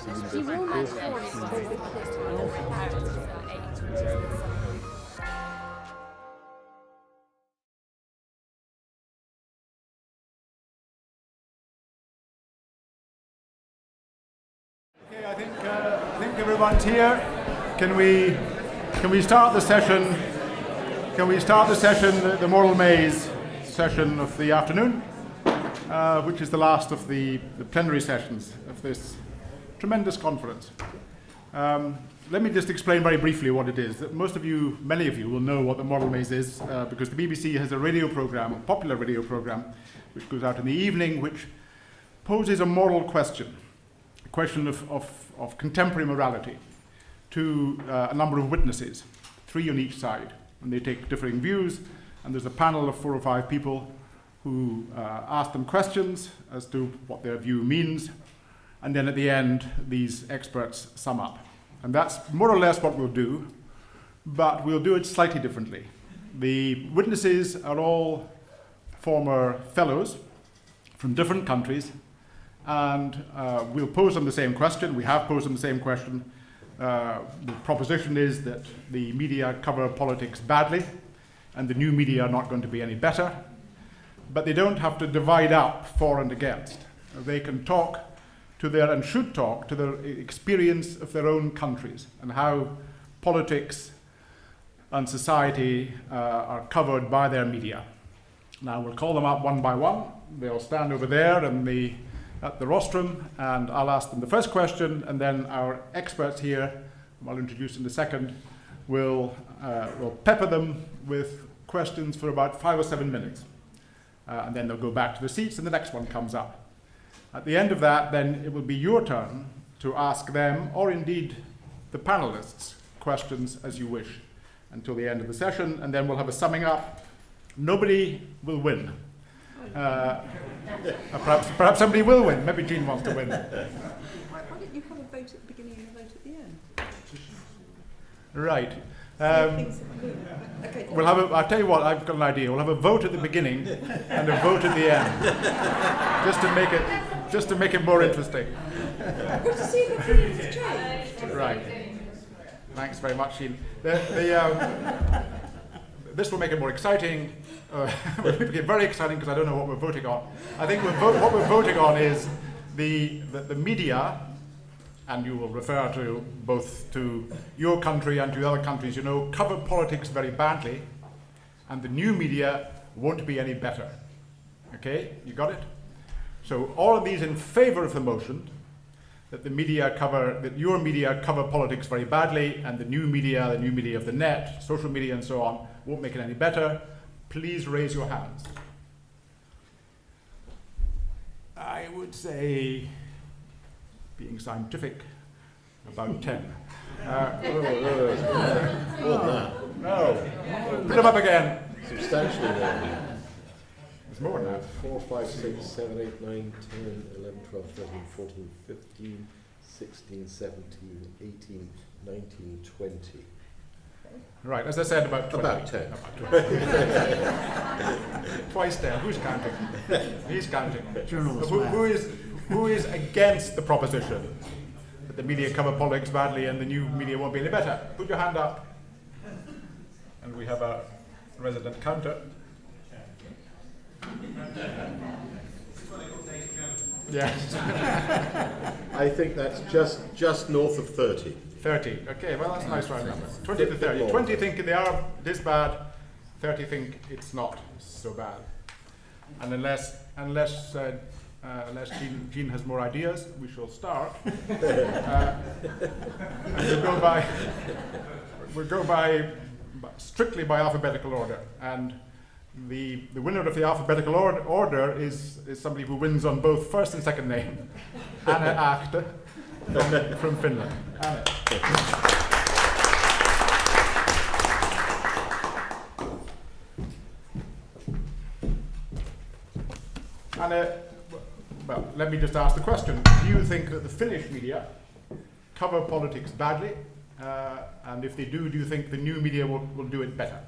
Okay, I think everyone's here. Can we start the session? Can we start the session, the moral maze session of the afternoon, which is the last of the plenary sessions of this tremendous conference. Let me just explain very briefly what it is. Many of you will know what the moral maze is because the BBC has a radio program, a popular radio program, which goes out in the evening, which poses a moral question. A question of contemporary morality to a number of witnesses, 3 on each side, and they take differing views, and there's a panel of 4 or 5 people who ask them questions as to what their view means, and then at the end these experts sum up. And that's more or less what we'll do, but we'll do it slightly differently. The witnesses are all former fellows from different countries, and we'll pose them the same question. We have posed them the same question. The proposition is that the media cover politics badly, and the new media are not going to be any better. But they don't have to divide up for and against. They can talk to and should talk to their experience of their own countries and how politics and society are covered by their media. Now we'll call them up one by one. They'll stand over there at the rostrum, and I'll ask them the first question, and then our experts here, whom I'll introduce in a second, will pepper them with questions for about 5 or 7 minutes. And then they'll go back to the seats, and the next one comes up. At the end of that, then it will be your turn to ask them, or indeed the panelists, questions as you wish, until the end of the session, and then we'll have a summing up. Nobody will win. Perhaps somebody will win. Maybe Jean wants to win. Why don't you have a vote at the beginning and a vote at the end? Right. Okay. I'll tell you what, I've got an idea. We'll have a vote at the beginning and a vote at the end, just to make it more interesting. Well, to see if opinions change. Right. Thanks very much, Jean. This will make it more exciting. It will make it very exciting because I don't know what we're voting on. I think what we're voting on is the media, and you will refer to both to your country and to other countries, cover politics very badly, and the new media won't be any better. Okay, you got it? So all of these in favor of the motion that your media cover politics very badly, and the new media of the net, social media and so on, won't make it any better. Please raise your hands. I would say, being scientific, about 10. No. Put them up again. Substantially more. There's more now. 4, 5, 6, 7, 8, 9, 10, 11, 12, 13, 14, 15, 16, 17, 18, 19, 20. Right, as I said, about 20. About 10. About 20. Twice 10. Who's counting? He's counting. Who is against the proposition that the media cover politics badly and the new media won't be any better? Put your hand up. And we have a resident counter. Yes. I think that's just north of 30. 30. Okay, well that's a nice round number. 20 to 30. 20 think they are this bad. 30 think it's not so bad. And unless Jean has more ideas, we shall start. And we'll go by strictly by alphabetical order. And the winner of the alphabetical order is somebody who wins on both first and second name. Achte from Finland. Anne. Well, let me just ask the question. Do you think that the Finnish media cover politics badly? And if they do you think the new media will do it better?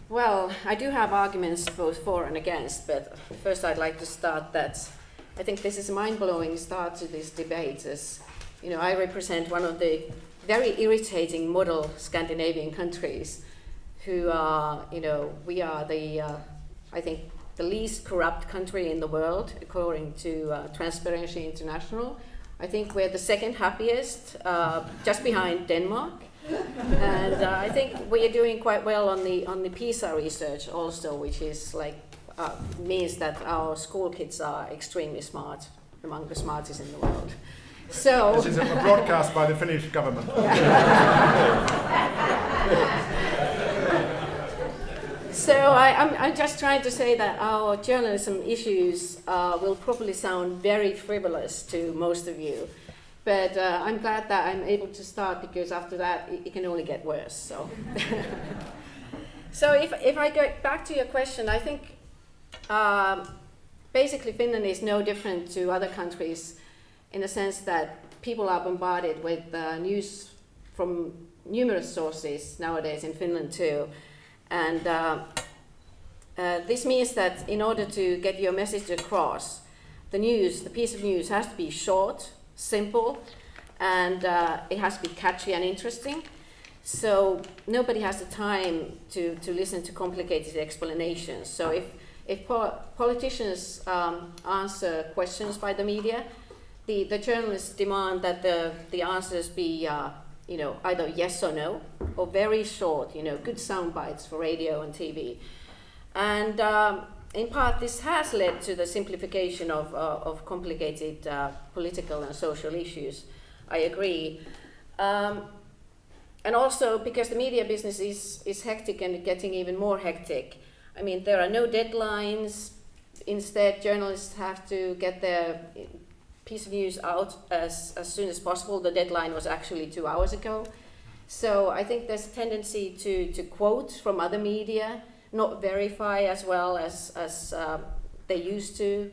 Well, I do have arguments both for and against, but first I'd like to start that I think this is a mind-blowing start to this debate, as you know, I represent one of the very irritating model Scandinavian countries who are, you know, we are the, I think, the least corrupt country in the world, according to Transparency International. I think we're the second happiest, just behind Denmark. And I think we are doing quite well on the PISA research also, which is like, means that our school kids are extremely smart, among the smartest in the world. So this is a broadcast by the Finnish government. So I'm just trying to say that our journalism issues will probably sound very frivolous to most of you, but I'm glad that I'm able to start, because after that it can only get worse. So, so if I go back to your question, I think basically Finland is no different to other countries in the sense that people are bombarded with news from numerous sources nowadays in Finland too. And this means that in order to get your message across, the piece of news has to be short, simple, and it has to be catchy and interesting. So nobody has the time to listen to complicated explanations. So if politicians answer questions by the media, the journalists demand that the answers be you know, either yes or no, or very short, you know, good sound bites for radio and TV. And in part, this has led to the simplification of complicated political and social issues. I agree. And also because the media business is hectic and getting even more hectic. I mean, there are no deadlines. Instead, journalists have to get their piece of news out as soon as possible. The deadline was actually 2 hours ago. So I think there's a tendency to quote from other media, not verify as well as they used to.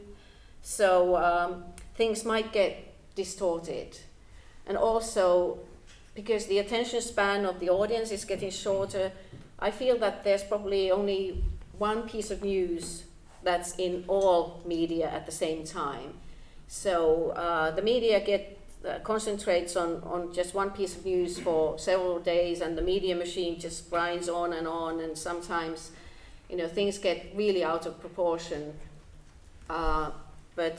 So things might get distorted. And also, because the attention span of the audience is getting shorter, I feel that there's probably only one piece of news that's in all media at the same time. So the media concentrates on just one piece of news for several days, and the media machine just grinds on, and sometimes, you know, things get really out of proportion. But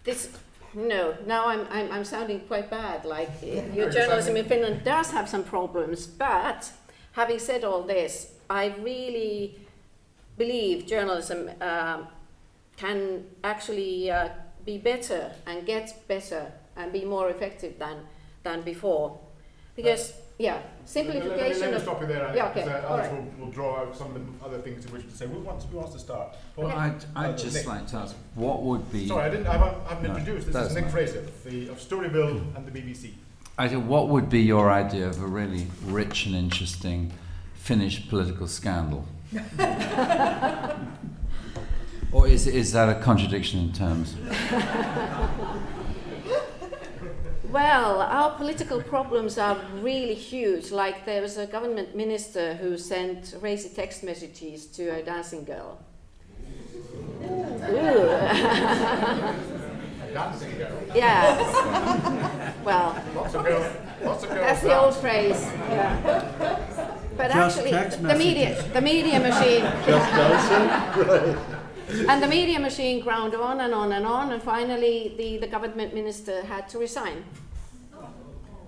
this, no, now I'm sounding quite bad. Like your journalism in Finland does have some problems, but having said all this, I really believe journalism can actually be better and get better and be more effective than before. Because, simplification let me stop you there, yeah, okay. Others will draw out some of the other things you wish to say. Who wants to start? Well, I'd just like to ask, what would be... Sorry, I haven't introduced. This is Nick Fraser of Storyville and the BBC. I think, what would be your idea of a really rich and interesting Finnish political scandal? Or is that a contradiction in terms? Well, our political problems are really huge. Like there was a government minister who sent racy text messages to a dancing girl. Ooh. A dancing girl? Yeah. Well, Lots of girls that's the old phrase. Yeah. But Just actually, the media machine. Just dancing? Right. And the media machine ground on and on and on, and finally the government minister had to resign.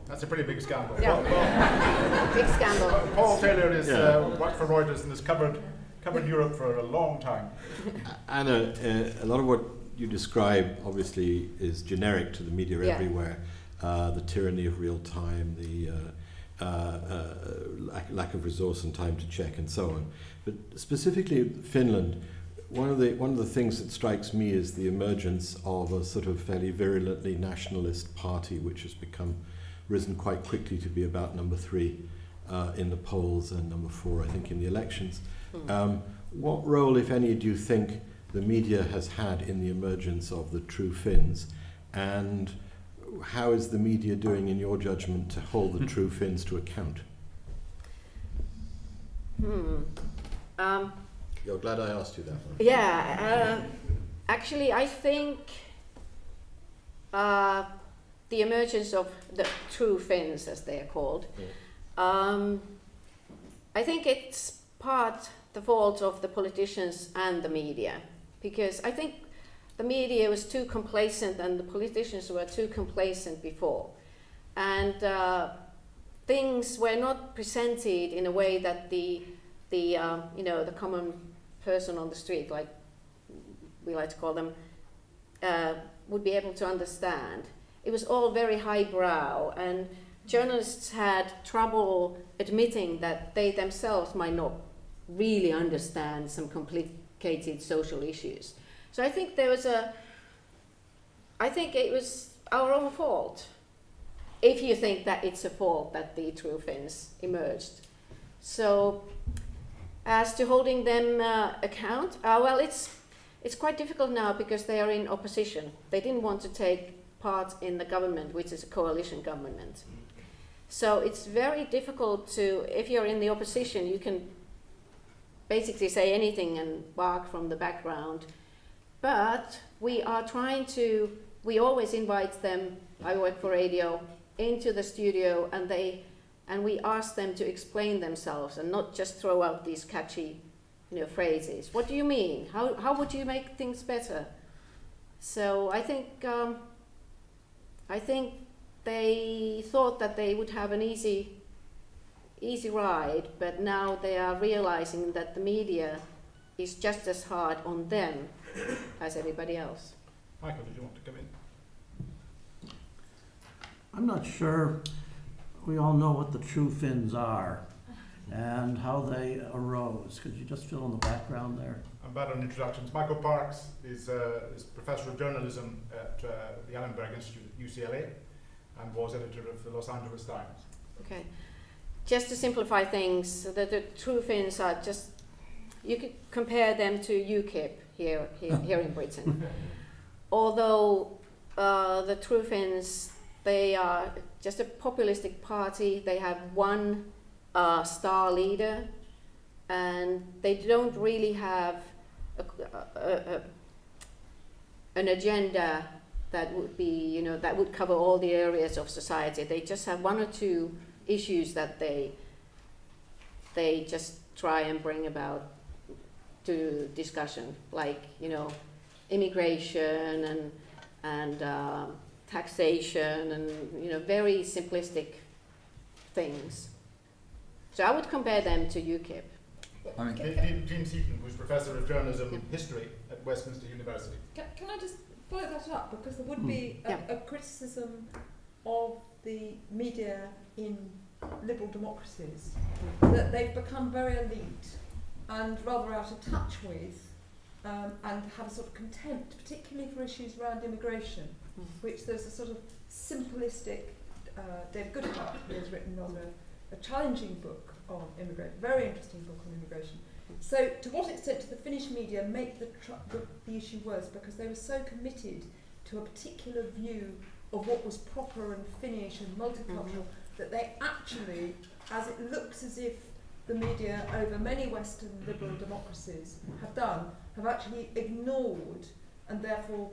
That's a pretty big scandal. Yeah. Big scandal. Paul Taylor is worked for Reuters and has covered Europe for a long time. Anna, a lot of what you describe obviously is generic to the media everywhere. The tyranny of real time, the lack of resource and time to check, and so on. But specifically Finland, one of the things that strikes me is the emergence of a sort of fairly virulently nationalist party, which has risen quite quickly to be about number 3 in the polls and number 4, I think, in the elections. What role, if any, do you think the media has had in the emergence of the true Finns, and how is the media doing, in your judgment, to hold the true Finns to account? You're glad I asked you that one. Yeah, Actually, I think the emergence of the true Finns, as they are called, I think it's part the fault of the politicians and the media, because I think the media was too complacent and the politicians were too complacent before, and things were not presented in a way that the common person on the street, like we like to call them, would be able to understand. It was all very highbrow, and journalists had trouble admitting that they themselves might not really understand some complicated social issues. So I think it was our own fault, if you think that it's a fault that the true Finns emerged. So as to holding them account, well, it's quite difficult now because they are in opposition. They didn't want to take part in the government, which is a coalition government. So it's very difficult to, if you're in the opposition, you can basically say anything and bark from the background. But we are trying to, we always invite them, I work for radio, into the studio, and we ask them to explain themselves and not just throw out these catchy phrases. What do you mean? How would you make things better? So I think they thought that they would have an easy ride, but now they are realizing that the media is just as hard on them as everybody else. Michael, did you want to come in? I'm not sure we all know what the true Finns are and how they arose. Could you just fill in the background there? I'm bad on introductions. Michael Parks is Professor of Journalism at the Annenberg Institute at UCLA and was editor of the Los Angeles Times. Okay. Just to simplify things, the true Finns are just, you could compare them to UKIP here in Britain. Although the true Finns, they are just a populistic party. They have one star leader, and they don't really have an agenda that would be, that would cover all the areas of society. They just have one or two issues that they just try and bring about to discussion, like immigration and taxation and very simplistic things. So I would compare them to UKIP. I mean, Dean Seaton, who's Professor of Journalism History at Westminster University. Can I just follow that up? Because there would be a criticism of the media in liberal democracies that they've become very elite and rather out of touch with and have a sort of contempt, particularly for issues around immigration, which there's a sort of simplistic, Dave Goodhart, who has written rather a challenging book on immigration, very interesting book on immigration. So to what extent do the Finnish media make the issue worse because they were so committed to a particular view of what was proper and Finnish and multicultural that they actually, as it looks as if the media over many Western liberal democracies have actually ignored and therefore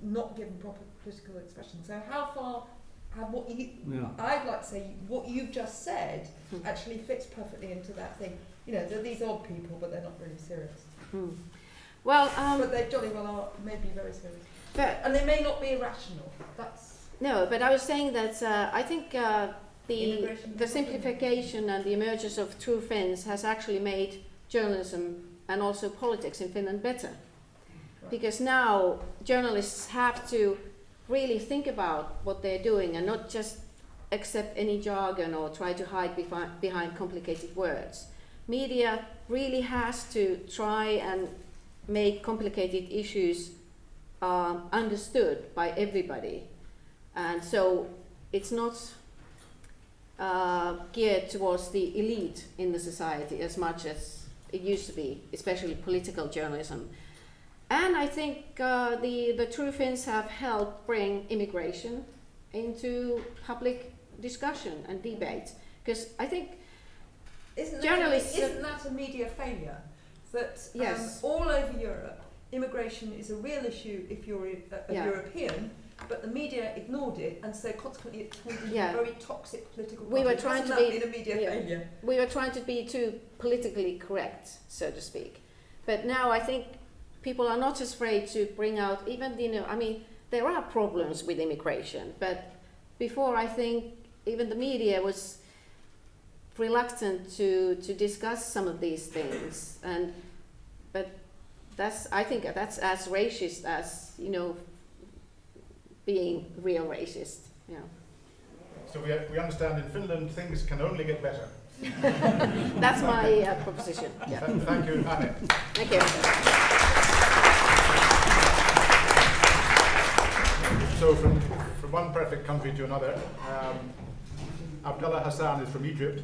not given proper political expression. So how far have what you, I'd like to say what you've just said actually fits perfectly into that thing. They're these odd people, but they're not really serious. Well, but they jolly well are, maybe very serious. And they may not be irrational. No, but I was saying that I think the simplification and the emergence of true Finns has actually made journalism and also politics in Finland better. Right. Because now journalists have to really think about what they're doing and not just accept any jargon or try to hide behind complicated words. Media really has to try and make complicated issues understood by everybody. And so it's not geared towards the elite in the society as much as it used to be, especially political journalism. And I think the true Finns have helped bring immigration into public discussion and debate. Because I think journalists... Isn't that a media failure? That yes. All over Europe, immigration is a real issue if you're a Yeah. European, but the media ignored it, and so consequently it turned into Yeah. a very toxic political We were party. trying Hasn't to that be- been a media yeah. failure? We were trying to be too politically correct, so to speak. But now I think people are not as afraid to bring out, even, I mean, there are problems with immigration, but before I think even the media was reluctant to discuss some of these things. But I think that's as racist as, being real racist. Yeah. So we understand in Finland things can only get better. That's my proposition. Yeah. Thank you, Anne. Thank you. So from one perfect country to another, Abdalla Hassan is from Egypt,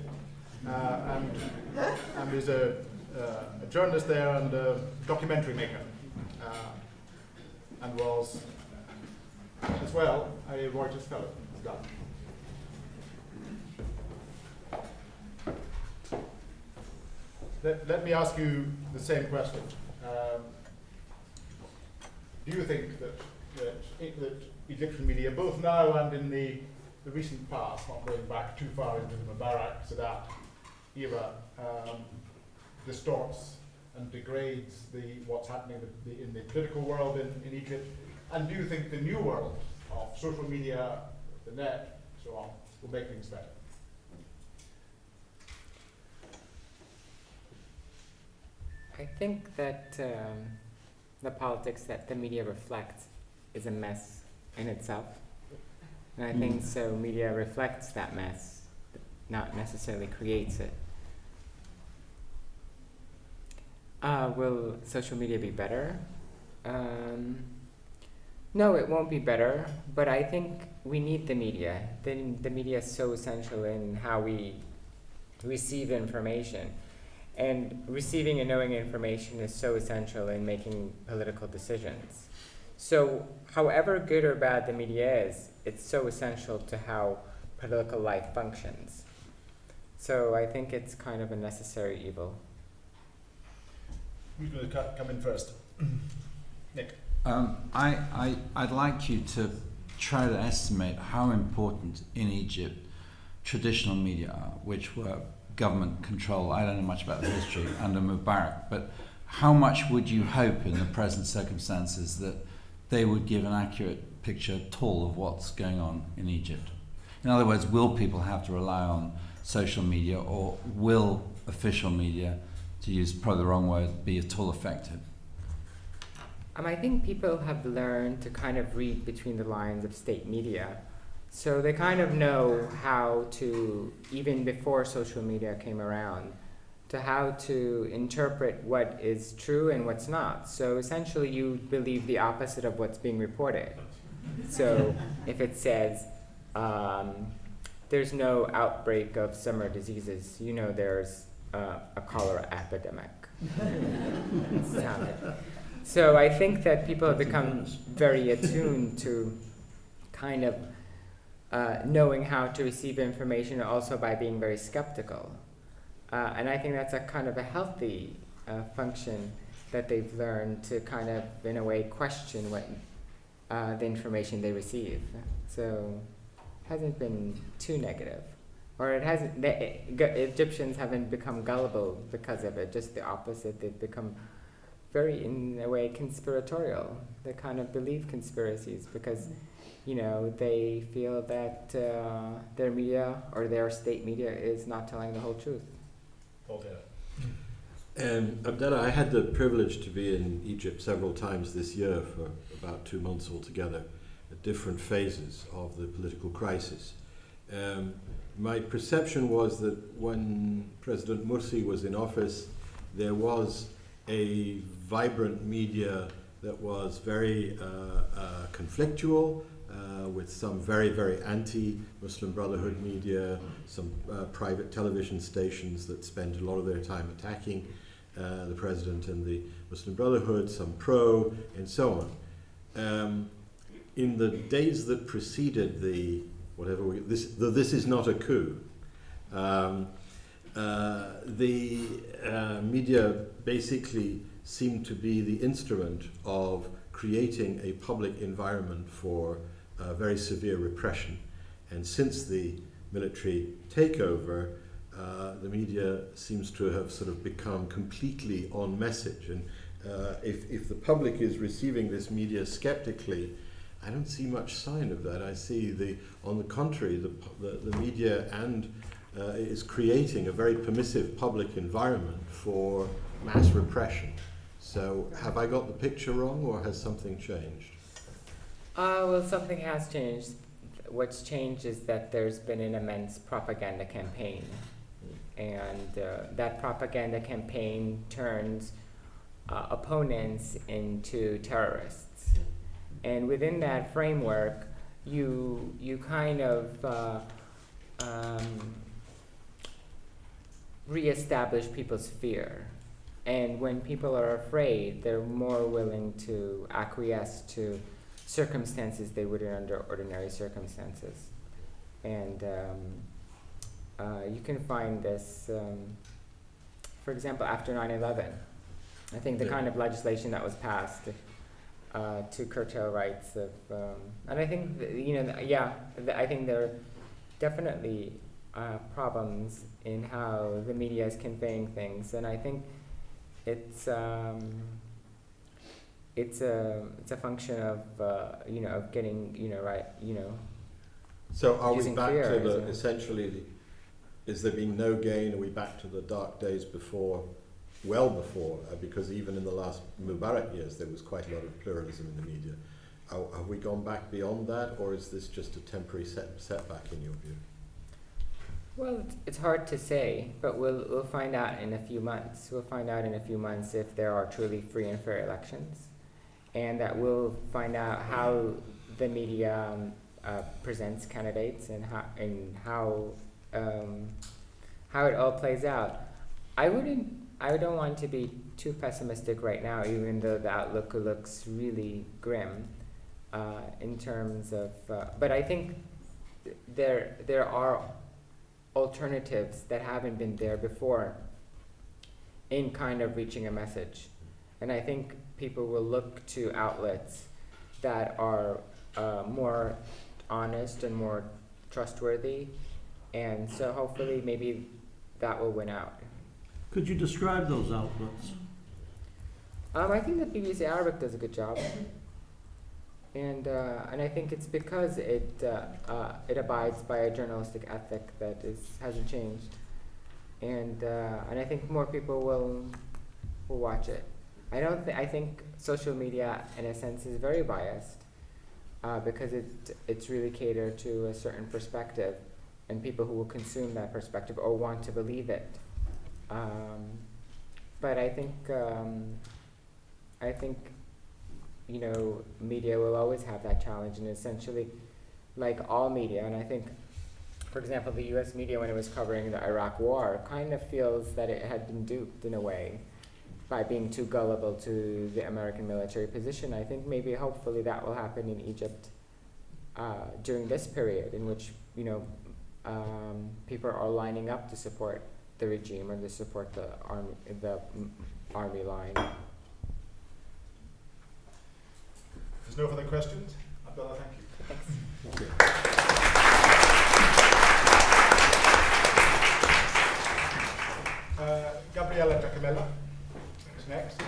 and is a journalist there and a documentary maker, and was as well a Reuters fellow. Done. Let me ask you the same question. Do you think that Egyptian media, both now and in the recent past, not going back too far into the Mubarak, Sadat era, distorts and degrades what's happening in the political world in Egypt? And do you think the new world of social media, the net, so on, will make things better? I think that the politics that the media reflects is a mess in itself. And I think so media reflects that mess, not necessarily creates it. Will social media be better? No, it won't be better, but I think we need the media. The media is so essential in how we receive information. And receiving and knowing information is so essential in making political decisions. So however good or bad the media is, it's so essential to how political life functions. So I think it's kind of a necessary evil. Who's going to come in first? Nick. I'd like you to try to estimate how important in Egypt traditional media are, which were government control. I don't know much about the history under Mubarak, but how much would you hope in the present circumstances that they would give an accurate picture at all of what's going on in Egypt? In other words, will people have to rely on social media, or will official media, to use probably the wrong word, be at all effective? I think people have learned to kind of read between the lines of state media. So they kind of know how to, even before social media came around, to how to interpret what is true and what's not. So essentially you believe the opposite of what's being reported. So if it says there's no outbreak of summer diseases, there's a cholera epidemic. So I think that people have become very attuned to kind of knowing how to receive information, also by being very skeptical. And I think that's a kind of a healthy function that they've learned to kind of, in a way, question what the information they receive. So it hasn't been too negative. Or it hasn't, the Egyptians haven't become gullible because of it, just the opposite. They've become very, in a way, conspiratorial. They kind of believe conspiracies because they feel that their media or their state media is not telling the whole truth. Abdalla, I had the privilege to be in Egypt several times this year for about 2 months altogether at different phases of the political crisis. My perception was that when President Morsi was in office, there was a vibrant media that was very conflictual, with some very, very anti-Muslim Brotherhood media, some private television stations that spend a lot of their time attacking the president and the Muslim Brotherhood, some pro, and so on. In the days that preceded the this is not a coup, the media basically seem to be the instrument of creating a public environment for very severe repression. And since the military takeover, the media seems to have sort of become completely on message. And if the public is receiving this media skeptically, I don't see much sign of that. I see on the contrary, the media is creating a very permissive public environment for mass repression. So have I got the picture wrong, or has something changed? Well, something has changed. What's changed is that there's been an immense propaganda campaign. And that propaganda campaign turns opponents into terrorists. And within that framework, you kind of reestablish people's fear. And when people are afraid, they're more willing to acquiesce to circumstances they wouldn't under ordinary circumstances. And you can find this, for example, after 9/11. I think the kind of legislation that was passed to curtail rights of, and I think, I think there are definitely problems in how the media is conveying things, and I think it's a function of of getting right. So are we using back fear, to the essentially? Is there been no gain? Are we back to the dark days before? Well before, because even in the last Mubarak years there was quite a lot of pluralism in the media. Have we gone back beyond that, or is this just a temporary setback in your view? Well, it's hard to say, but we'll find out in a few months. We'll find out in a few months if there are truly free and fair elections, and that we'll find out how the media presents candidates and how it all plays out. I don't want to be too pessimistic right now, even though the outlook looks really grim in terms of. But I think there are alternatives that haven't been there before in kind of reaching a message, and I think people will look to outlets that are more honest and more trustworthy, and so hopefully maybe that will win out. Could you describe those outlets? I think the BBC Arabic does a good job, and I think it's because it abides by a journalistic ethic that hasn't changed, and I think more people will watch it. I think social media in a sense is very biased because it's really catered to a certain perspective, and people who will consume that perspective or want to believe it. But I think media will always have that challenge, and essentially, like all media, and I think, for example, the U.S. media, when it was covering the Iraq War, kind of feels that it had been duped in a way by being too gullible to the American military position. I think maybe, hopefully, that will happen in Egypt during this period, in which people are lining up to support the regime or to support the army line. There's no further questions. Abdalla, thank you. Thanks. Thank you. Gabriela Jacomella is next.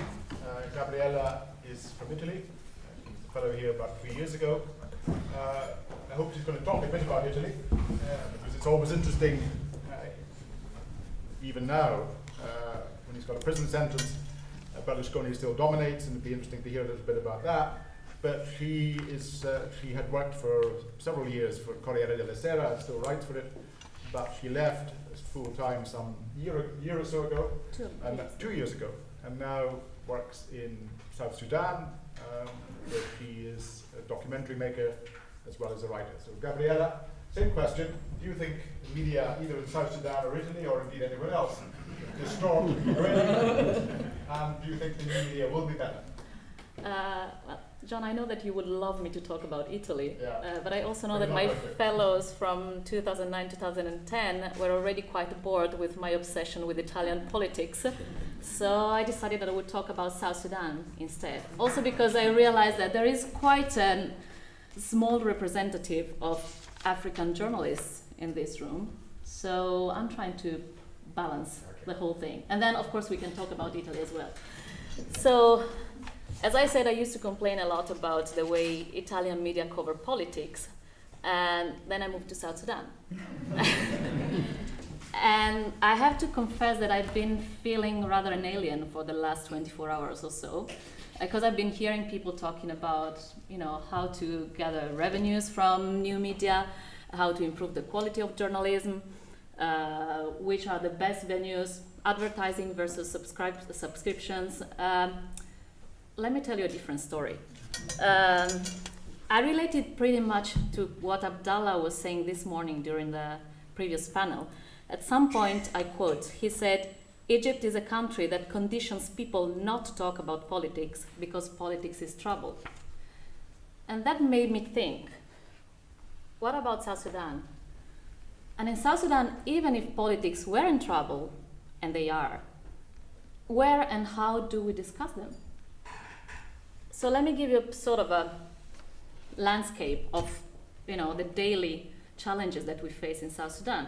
Gabriela is from Italy. She was a fellow here about 3 years ago. I hope she's going to talk a bit about Italy, because it's always interesting, even now, when he's got a prison sentence, Berlusconi still dominates, and it'd be interesting to hear a little bit about that. But she had worked for several years for Corriere della Sera, and still writes for it, but she left full-time some year or so ago, 2 years ago, and now works in South Sudan, where she is a documentary maker as well as a writer. So Gabriela, same question. Do you think media, either in South Sudan or Italy, or indeed anywhere else, distort already? And do you think the media will be better? Well, John, I know that you would love me to talk about Italy, Yeah. but I also know that my fellows from 2009-2010 were already quite bored with my obsession with Italian politics, So I decided that I would talk about South Sudan instead. Also because I realized that there is quite a small representative of African journalists in this room. So I'm trying to balance the whole thing. And then, of course, we can talk about Italy as well. So, as I said, I used to complain a lot about the way Italian media cover politics. And then I moved to South Sudan. And I have to confess that I've been feeling rather an alien for the last 24 hours or so, because I've been hearing people talking about, how to gather revenues from new media, how to improve the quality of journalism, which are the best venues, advertising versus subscriptions. Let me tell you a different story. I related pretty much to what Abdalla was saying this morning during the previous panel. At some point, I quote, he said, "Egypt is a country that conditions people not to talk about politics because politics is trouble." And that made me think, what about South Sudan? And in South Sudan, even if politics were in trouble, and they are, where and how do we discuss them? So let me give you sort of a landscape of, the daily challenges that we face in South Sudan.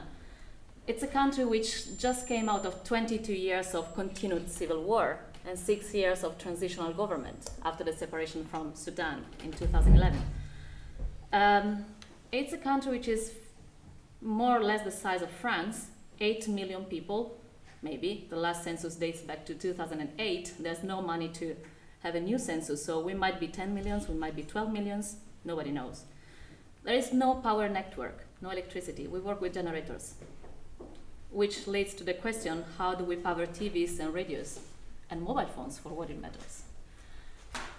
It's a country which just came out of 22 years of continued civil war and 6 years of transitional government after the separation from Sudan in 2011. It's a country which is more or less the size of France, 8 million people, maybe. The last census dates back to 2008. There's no money to have a new census, so we might be 10 millions, we might be 12 millions, nobody knows. There is no power network, no electricity. We work with generators, which leads to the question, how do we power TVs and radios and mobile phones for what it matters?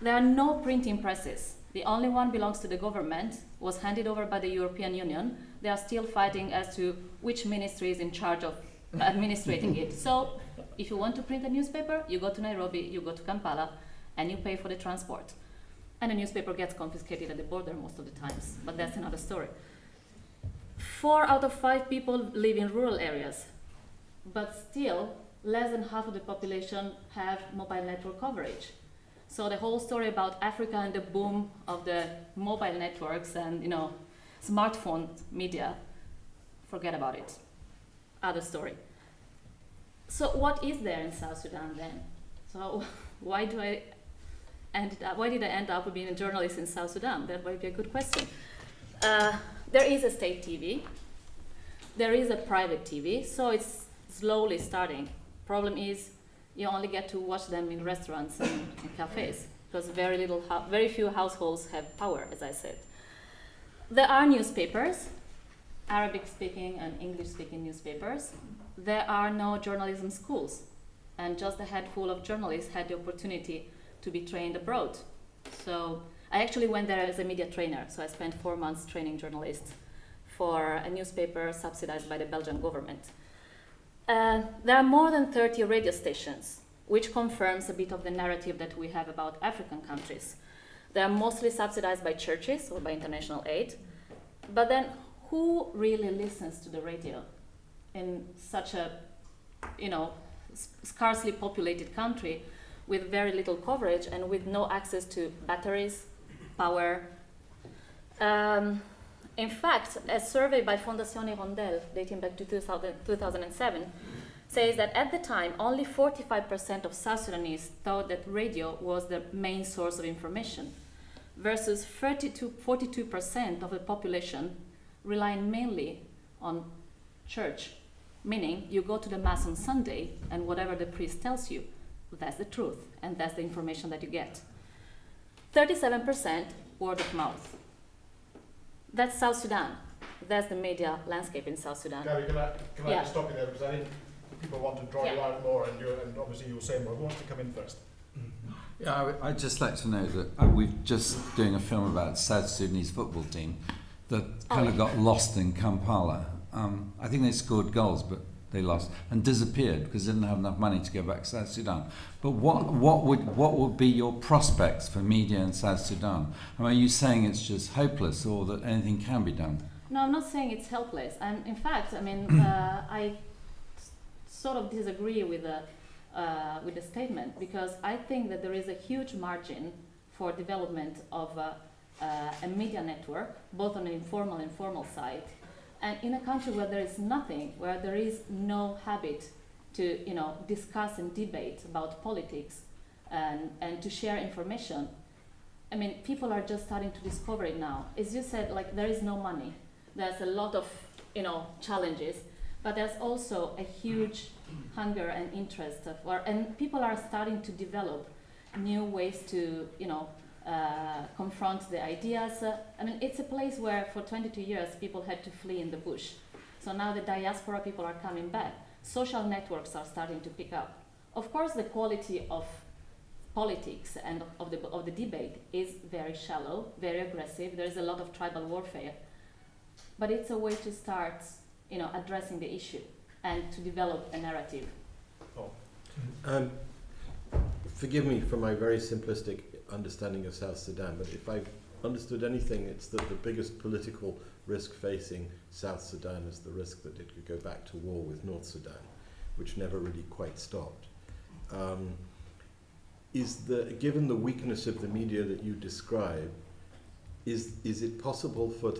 There are no printing presses. The only one belongs to the government, was handed over by the European Union. They are still fighting as to which ministry is in charge of administrating it. So if you want to print a newspaper, you go to Nairobi, you go to Kampala, and you pay for the transport. And the newspaper gets confiscated at the border most of the times, but that's another story. 4 out of 5 people live in rural areas, but still less than half of the population have mobile network coverage. So the whole story about Africa and the boom of the mobile networks and smartphone media, forget about it. Other story. So what is there in South Sudan then? So why did I end up being a journalist in South Sudan? That might be a good question. There is a state TV. There is a private TV, so it's slowly starting. Problem is, you only get to watch them in restaurants and cafes, because very few households have power, as I said. There are newspapers, Arabic-speaking and English-speaking newspapers. There are no journalism schools, and just a handful of journalists had the opportunity to be trained abroad. So I actually went there as a media trainer, so I spent 4 months training journalists for a newspaper subsidized by the Belgian government. There are more than 30 radio stations, which confirms a bit of the narrative that we have about African countries. They are mostly subsidized by churches or by international aid. But then who really listens to the radio in such a, scarcely populated country with very little coverage and with no access to batteries, power? In fact, a survey by Fondazione Rondel dating back to 2007 says that at the time, only 45% of South Sudanese thought that radio was the main source of information, versus 42% of the population relying mainly on church, meaning you go to the Mass on Sunday and whatever the priest tells you, that's the truth and that's the information that you get. 37% word of mouth. That's South Sudan. That's the media landscape in South Sudan. Gary, can I just stop you there, because I think people want to draw you out more, and obviously you were saying more. Who wants to come in first? Yeah, I'd just like to know that we're just doing a film about South Sudanese football team that kind of got lost in Kampala. I think they scored goals, but they lost and disappeared because they didn't have enough money to go back to South Sudan. But what would be your prospects for media in South Sudan? I mean, are you saying it's just hopeless, or that anything can be done? No, I'm not saying it's helpless. In fact, I sort of disagree with with the statement, because I think that there is a huge margin for development of a media network, both on an informal and formal side. And in a country where there is nothing, where there is no habit to discuss and debate about politics and to share information, I mean, people are just starting to discover it now. As you said, like, there is no money. There's a lot of challenges, but there's also a huge hunger and interest and people are starting to develop new ways to confront the ideas. I mean, it's a place where for 22 years people had to flee in the bush. So now the diaspora people are coming back. Social networks are starting to pick up. Of course, the quality of politics and of the debate is very shallow, very aggressive. There is a lot of tribal warfare, but it's a way to start, addressing the issue and to develop a narrative. Forgive me for my very simplistic understanding of South Sudan, but if I've understood anything, it's that the biggest political risk facing South Sudan is the risk that it could go back to war with North Sudan, which never really quite stopped. Given the weakness of the media that you describe, is it possible for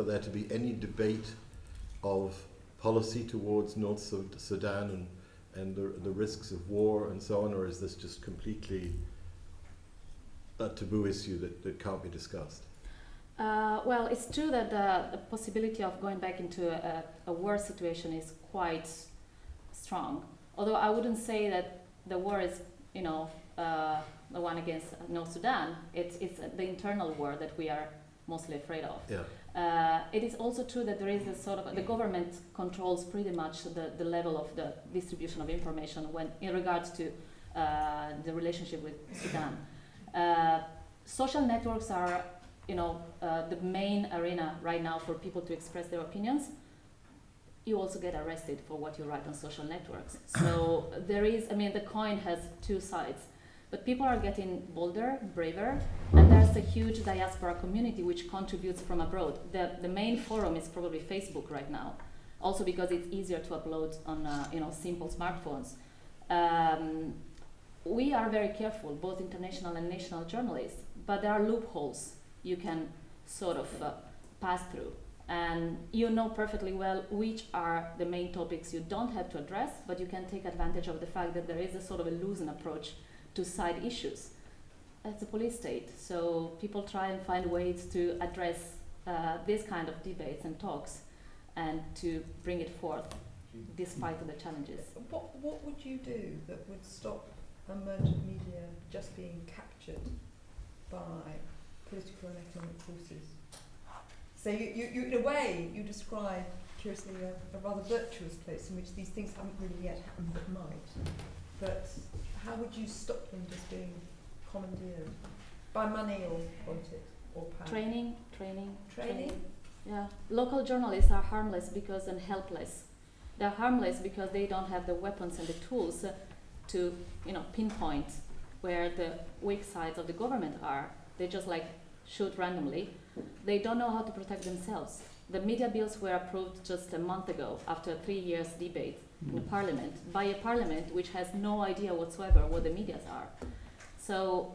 there to be any debate of policy towards North Sudan and the risks of war and so on, or is this just completely a taboo issue that can't be discussed? Well, it's true that the possibility of going back into a war situation is quite strong. Although I wouldn't say that the war is, the one against North Sudan. It's the internal war that we are mostly afraid of. Yeah. It is also true that there is a sort of, the government controls pretty much the level of the distribution of information in regards to the relationship with Sudan. Social networks are, the main arena right now for people to express their opinions. You also get arrested for what you write on social networks. So there is, the coin has two sides. But people are getting bolder, braver, and there's a huge diaspora community which contributes from abroad. The main forum is probably Facebook right now, also because it's easier to upload on simple smartphones. We are very careful, both international and national journalists, but there are loopholes you can sort of pass through. And you know perfectly well which are the main topics you don't have to address, but you can take advantage of the fact that there is a sort of a losing approach to side issues. It's a police state, so people try and find ways to address this kind of debates and talks and to bring it forth despite the challenges. What would you do that would stop emergent media just being captured by political and economic forces? So you in a way, you describe, curiously, a rather virtuous place in which these things haven't really yet happened but might. But how would you stop them just being commandeered by money or politics or power? Training. Yeah, local journalists are harmless and helpless. They're harmless because they don't have the weapons and the tools to, pinpoint where the weak sides of the government are. They just shoot randomly. They don't know how to protect themselves. The media bills were approved just a month ago after 3 years debate in the parliament, by a parliament which has no idea whatsoever what the media are. So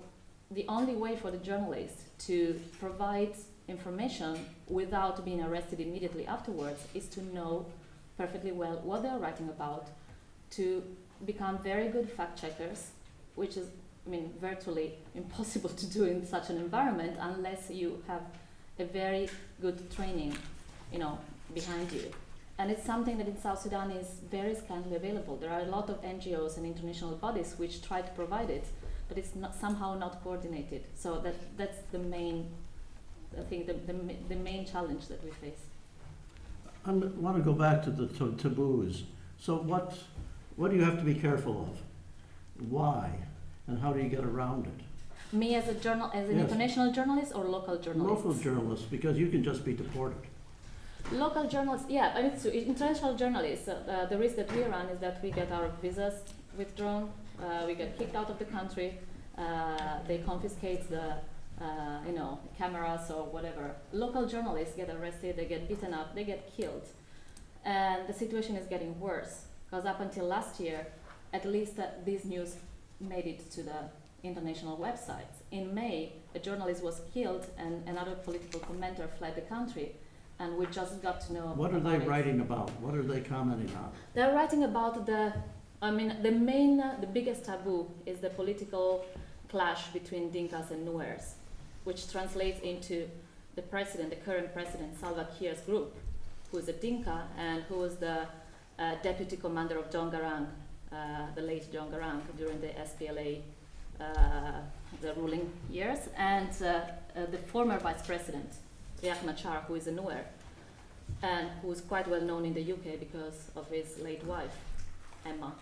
the only way for the journalists to provide information without being arrested immediately afterwards is to know perfectly well what they're writing about, to become very good fact checkers, which is virtually impossible to do in such an environment unless you have a very good training, behind you. And it's something that in South Sudan is very scantily available. There are a lot of NGOs and international bodies which try to provide it, but it's somehow not coordinated. So that's the main, I think, the main challenge that we face. I want to go back to the taboos. So what do you have to be careful of? Why? And how do you get around it? Me as an Yes. international journalist or local journalist? Local journalists, because you can just be deported. Local journalists, yeah, I mean, so international journalists, the risk that we run is that we get our visas withdrawn, we get kicked out of the country, they confiscate the, cameras or whatever. Local journalists get arrested, they get beaten up, they get killed. And the situation is getting worse, because up until last year, at least this news made it to the international websites. In May, a journalist was killed and another political commentator fled the country, and we just got to know. What are they writing about? What are they commenting on? They're writing about the biggest taboo is the political clash between Dinkas and Nuers, which translates into the current president, Salva Kiir's group, who is a Dinka and who was the deputy commander of John Garang, the late John Garang, during the SPLA, the ruling years, and the former vice president, Riek Machar, who is a Nuer, and who is quite well known in the UK because of his late wife, Emma.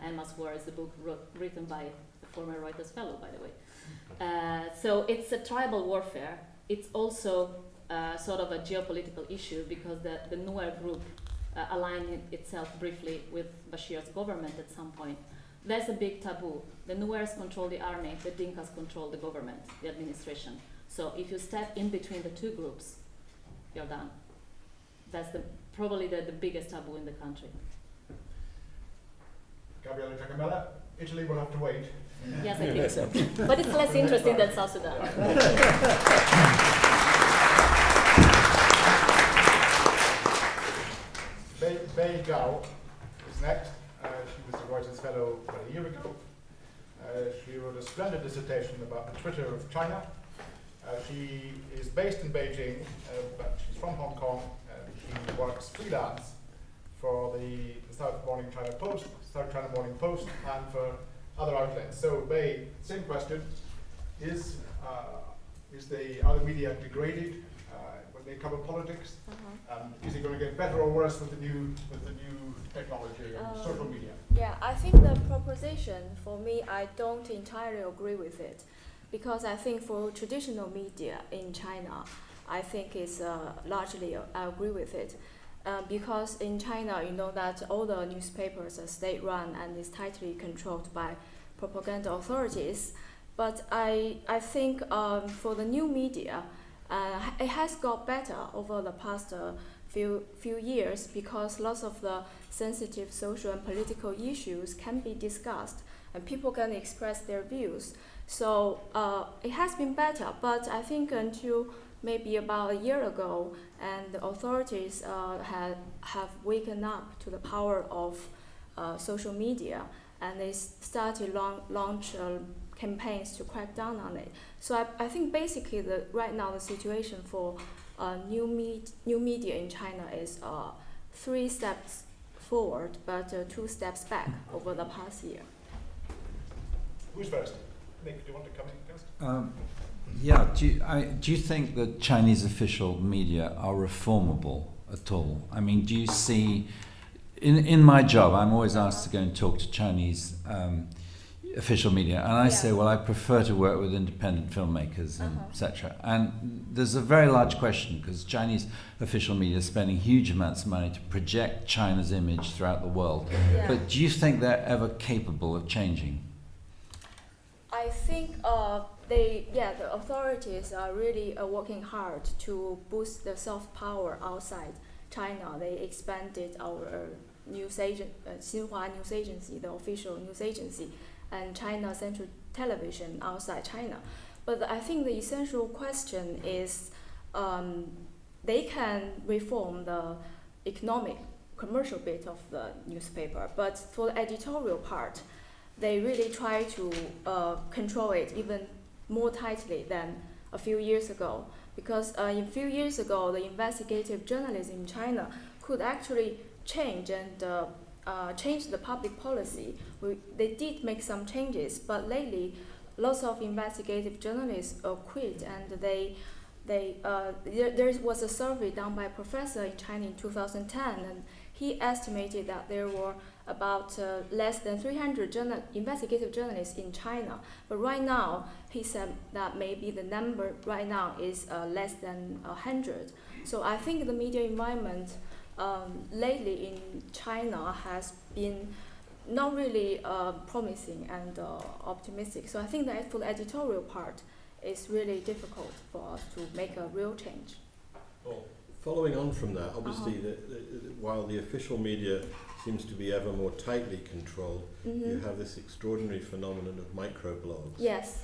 Emma's War is the book written by a former Reuters fellow, by the way. So it's a tribal warfare. It's also sort of a geopolitical issue because the Nuer group aligned itself briefly with Bashir's government at some point. That's a big taboo. The Nuers control the army, the Dinkas control the government, the administration. So if you step in between the two groups, you're done. That's probably the biggest taboo in the country. Gabriela, Jacomella, Italy will have to wait. Yes, I think so. But it's less interesting than South Sudan. Bei Jiao is next. She was a Reuters fellow about a year ago. She wrote a splendid dissertation about the Twitter of China. She is based in Beijing, but she's from Hong Kong. She works freelance for the South China Morning Post, and for other outlets. So, Bei, same question: are the media degraded when they cover politics? Is it going to get better or worse with the new technology and social media? Yeah, I think the proposition, for me, I don't entirely agree with it, because I think for traditional media in China, I think it's largely, I agree with it. Because in China, you know that all the newspapers are state-run and is tightly controlled by propaganda authorities. But I think for the new media, it has got better over the past few years, because lots of the sensitive social and political issues can be discussed and people can express their views. So it has been better, but I think until maybe about a year ago, and the authorities have waken up to the power of social media, and they started launch campaigns to crack down on it. So I think basically right now the situation for new media in China is 3 steps forward, but 2 steps back over the past year. Who's first? Nick, do you want to come in first? Yeah, do you think that Chinese official media are reformable at all? I mean, do you see, in my job, I'm always asked to go and talk to Chinese official media, and I say, well, I prefer to work with independent filmmakers and etc. And there's a very large question, because Chinese official media is spending huge amounts of money to project China's image throughout the world. Yeah. But do you think they're ever capable of changing? I think the authorities are really working hard to boost the soft power outside China. They expanded our news agent, Xinhua News Agency, the official news agency, and China Central Television outside China. But I think the essential question is they can reform the economic, commercial bit of the newspaper, but for the editorial part, they really try to control it even more tightly than a few years ago. Because a few years ago, the investigative journalism in China could actually change and change the public policy. They did make some changes, but lately, lots of investigative journalists quit, and there was a survey done by a professor in China in 2010, and he estimated that there were about less than 300 investigative journalists in China. But right now, he said that maybe the number right now is less than 100. So I think the media environment lately in China has been not really promising and optimistic. So I think that for the editorial part, it's really difficult for us to make a real change. Well, Following on from that, obviously, while the official media seems to be ever more tightly controlled, you have this extraordinary phenomenon of microblogs. Yes.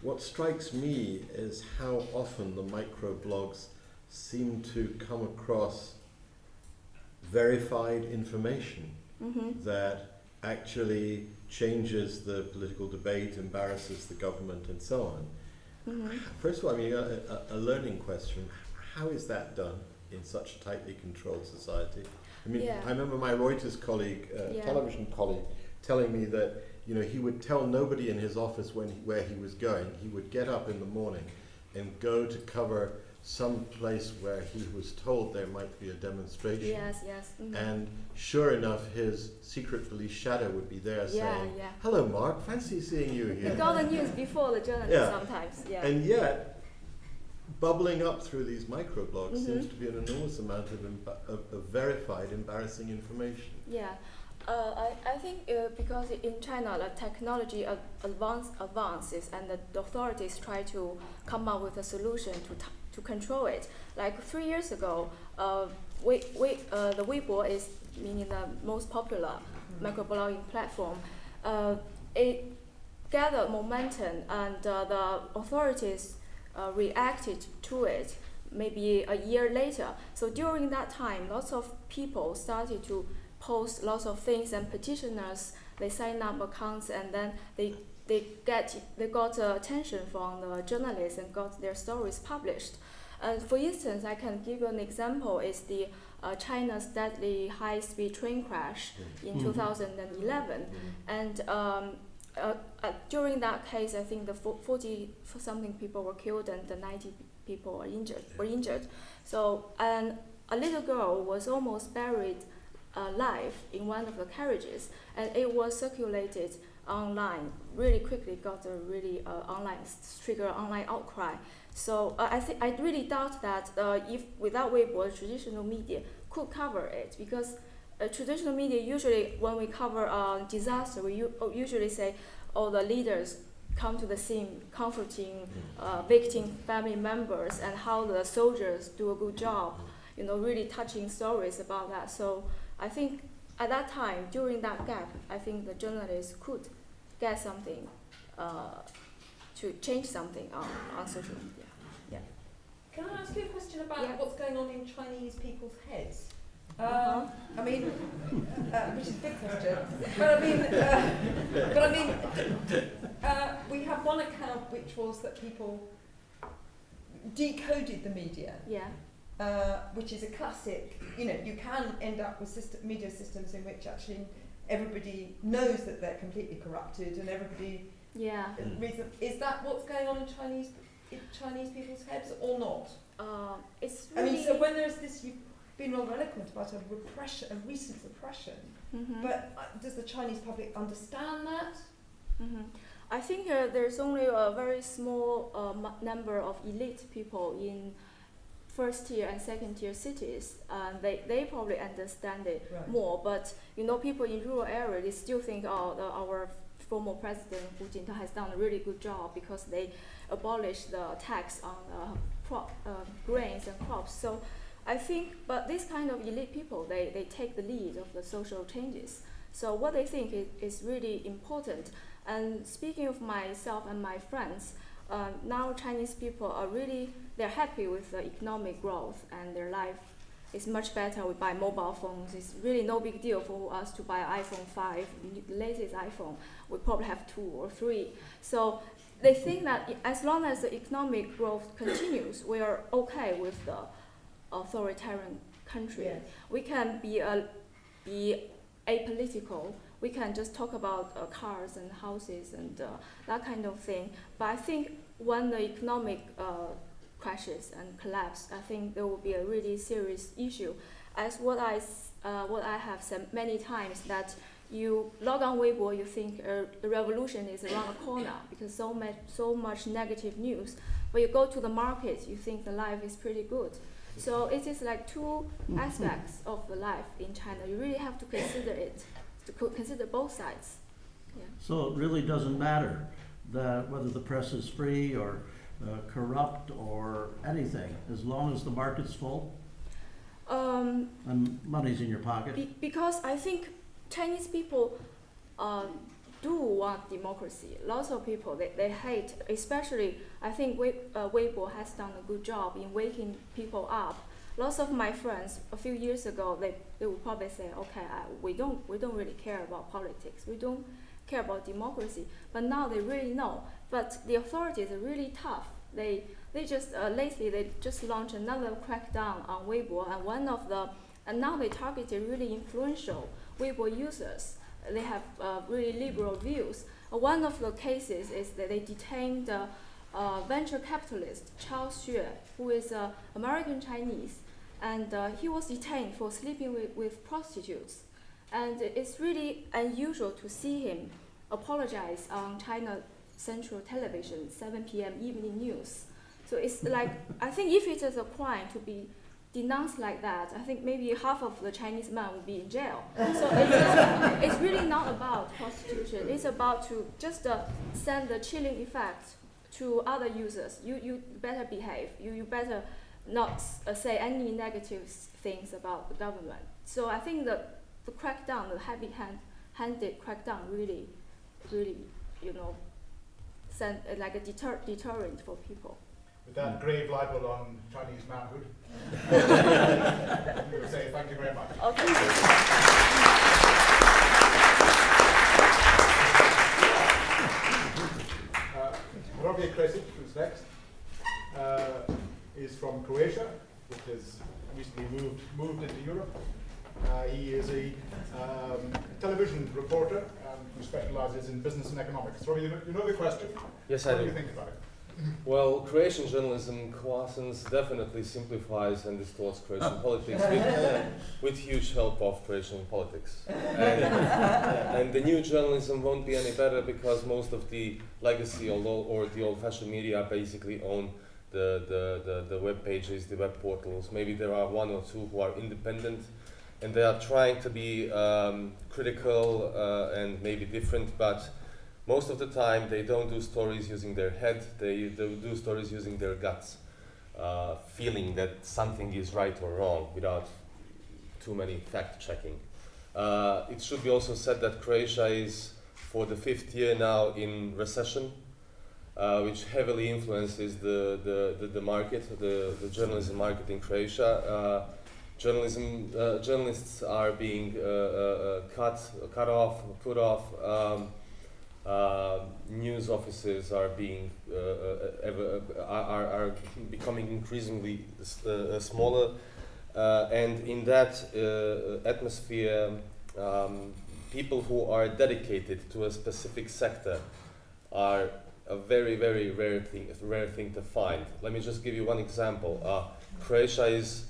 What strikes me is how often the microblogs seem to come across verified information that actually changes the political debate, embarrasses the government, and so on. First of all, I mean, a learning question. How is that done in such a tightly controlled society? I mean, I remember my Reuters colleague, television colleague, telling me that he would tell nobody in his office where he was going. He would get up in the morning and go to cover some place where he was told there might be a demonstration. Yes. And sure enough, his secret police shadow would be there saying, "Hello, Mark, fancy seeing you here." You got the news before the journalist sometimes. Yeah. And yet, bubbling up through these microblogs seems to be an enormous amount of verified, embarrassing information. Yeah. I think because in China the technology advances and the authorities try to come up with a solution to control it. Like 3 years ago, the Weibo is meaning the most popular microblogging platform. It gathered momentum, and the authorities reacted to it maybe a year later. So during that time, lots of people started to post lots of things, and petitioners, they sign up accounts, and then they got attention from the journalists and got their stories published. And for instance, I can give you an example, is the China's deadly high-speed train crash in 2011. And during that case, I think the 40-something people were killed and the 90 people were injured. So, and a little girl was almost buried alive in one of the carriages, and it was circulated online really quickly, got a really trigger online outcry. So I really doubt that if without Weibo, traditional media could cover it, because traditional media usually, when we cover a disaster, we usually say, the leaders come to the scene, comforting victim family members, and how the soldiers do a good job, really touching stories about that. So I think at that time, during that gap, I think the journalists could get something to change something on social media. Yeah. Can I ask you a question about what's going on in Chinese people's heads? I mean, which is a big question, but I mean, we have one account which was that people decoded the media. Yeah. Which is a classic. You can end up with media systems in which actually everybody knows that they're completely corrupted, and everybody. Yeah. Is that what's going on in Chinese people's heads, or not? It's really. I mean, so when there's this, you've been rather eloquent about a recent repression, but does the Chinese public understand that? I think there's only a very small number of elite people in first-tier and second-tier cities, and they probably understand it more. But people in rural areas, they still think, our former president Hu Jintao has done a really good job because they abolished the tax on grains and crops. So I think, but this kind of elite people, they take the lead of the social changes. So what they think is really important. And speaking of myself and my friends, now Chinese people are they're happy with the economic growth, and their life is much better. We buy mobile phones. It's really no big deal for us to buy an iPhone 5, the latest iPhone. We probably have 2 or 3. So they think that as long as the economic growth continues, we are okay with the authoritarian country. Yes. We can be apolitical. We can just talk about cars and houses and that kind of thing. But I think when the economic crashes and collapse, I think there will be a really serious issue. As what I have said many times, that you log on Weibo, you think the revolution is around the corner because so much negative news. But you go to the market, you think the life is pretty good. So it is like two aspects of the life in China. You really have to consider it, to consider both sides. Yeah. So it really doesn't matter that whether the press is free or corrupt or anything, as long as the market's full Um, and money's in your pocket? Because I think Chinese people do want democracy. Lots of people, they hate, especially, I think Weibo has done a good job in waking people up. Lots of my friends, a few years ago, they would probably say, okay, we don't really care about politics. We don't care about democracy. But now they really know. But the authorities are really tough. They just, lately, they just launched another crackdown on Weibo, and now they targeted really influential Weibo users. They have really liberal views. One of the cases is that they detained venture capitalist Chao Xue, who is American Chinese, and he was detained for sleeping with prostitutes. And it's really unusual to see him apologize on China Central Television, 7 p.m. evening news. So it's like, I think if it is a crime to be denounced like that, I think maybe half of the Chinese men will be in jail. So it's really not about prostitution. It's about to just send the chilling effect to other users. You better behave. You better not say any negative things about the government. So I think the crackdown, the heavy-handed crackdown, really, send like a deterrent for people. With that grave libel on Chinese manhood, we will say thank you very much. Okay. Hrvoje Krešić, who's next, is from Croatia, which has recently moved into Europe. He is a television reporter who specializes in business and economics. Hrvoje, you know the question? Yes, what I do. What do you think about it? Well, Croatian journalism, coarsens, definitely simplifies and distorts Croatian politics with huge help of Croatian politics. And the new journalism won't be any better because most of the legacy or the old-fashioned media basically own the web pages, the web portals. Maybe there are one or two who are independent and they are trying to be critical and maybe different, but most of the time, they don't do stories using their head, they do stories using their guts, feeling that something is right or wrong without too many fact-checking. It should be also said that Croatia is, for the 5th year now, in recession, which heavily influences the market, the journalism market in Croatia. Journalists are being cut off, put off. News offices are being are becoming increasingly smaller, and in that atmosphere, people who are dedicated to a specific sector are a very, very rare thing to find. Let me just give you one example. Croatia is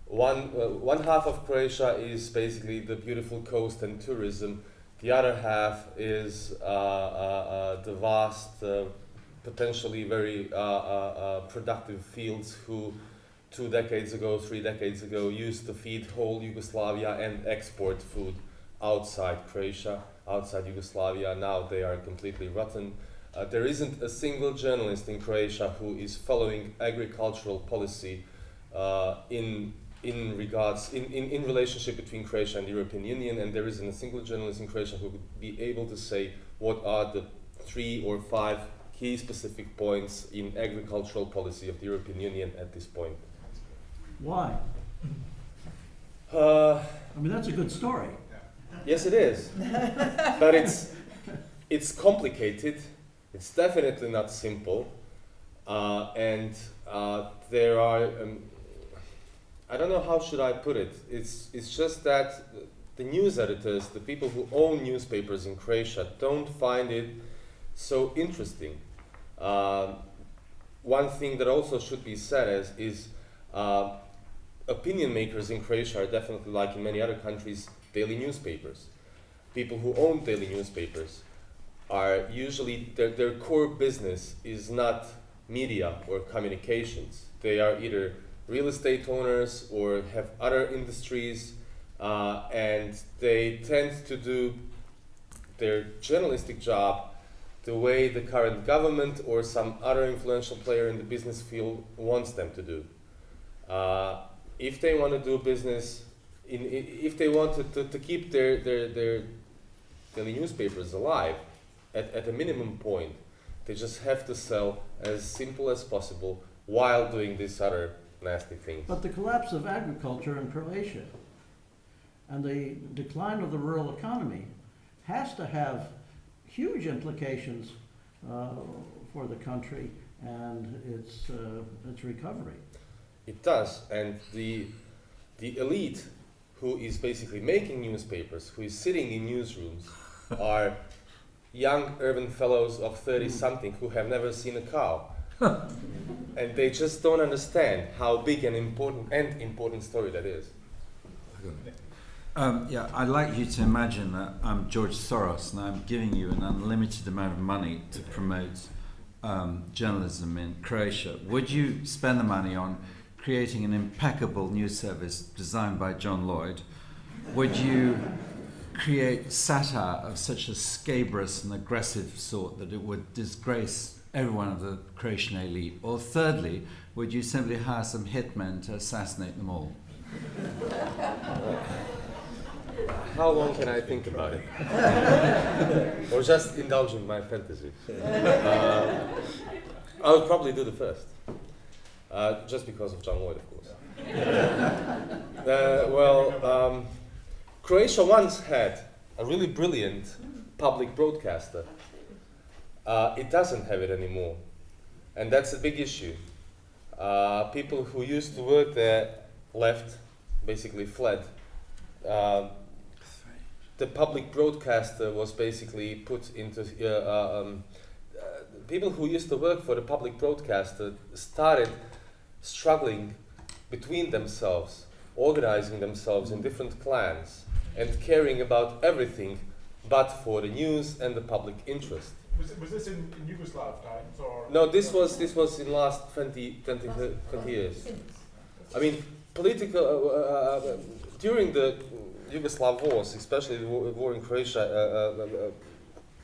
one half of Croatia is basically the beautiful coast and tourism. The other half is the vast, potentially very productive fields who 2 decades ago, 3 decades ago used to feed whole Yugoslavia and export food outside Croatia, outside Yugoslavia. Now they are completely rotten. There isn't a single journalist in Croatia who is following agricultural policy in relationship between Croatia and the European Union, and there isn't a single journalist in Croatia who would be able to say what are the 3 or 5 key specific points in agricultural policy of the European Union at this point. Why? I mean, that's a good story. Yes, it is, but it's complicated. It's definitely not simple, and there are. I don't know how should I put it. It's just that the news editors, the people who own newspapers in Croatia, don't find it so interesting. One thing that also should be said is opinion makers in Croatia are definitely, like in many other countries, daily newspapers. People who own daily newspapers are usually, their core business is not media or communications. They are either real estate owners or have other industries, and they tend to do their journalistic job the way the current government or some other influential player in the business field wants them to do. If they want to do business, if they want to keep their daily newspapers alive, at a minimum point, they just have to sell as simple as possible while doing these other nasty things. But the collapse of agriculture in Croatia and the decline of the rural economy has to have huge implications for the country and its recovery. It does, and the elite who is basically making newspapers, who is sitting in newsrooms, are young urban fellows of 30-something who have never seen a cow. And they just don't understand how big and important story that is. Yeah, I'd like you to imagine that I'm George Soros and I'm giving you an unlimited amount of money to promote journalism in Croatia. Would you spend the money on creating an impeccable news service designed by John Lloyd? Would you create satire of such a scabrous and aggressive sort that it would disgrace everyone of the Croatian elite? Or thirdly, would you simply hire some hitmen to assassinate them all? How long can I think about it? Or just indulge in my fantasies? I would probably do the first. Just because of John Lloyd, of course. Croatia once had a really brilliant public broadcaster. It doesn't have it anymore. And that's a big issue. People who used to work there left, basically fled. The public broadcaster was basically put into... people who used to work for the public broadcaster started struggling between themselves, organizing themselves in different clans, and caring about everything but for the news and the public interest. Was this in Yugoslav times or? No, this was in last 20 years. I mean, political during the Yugoslav wars, especially the war in Croatia,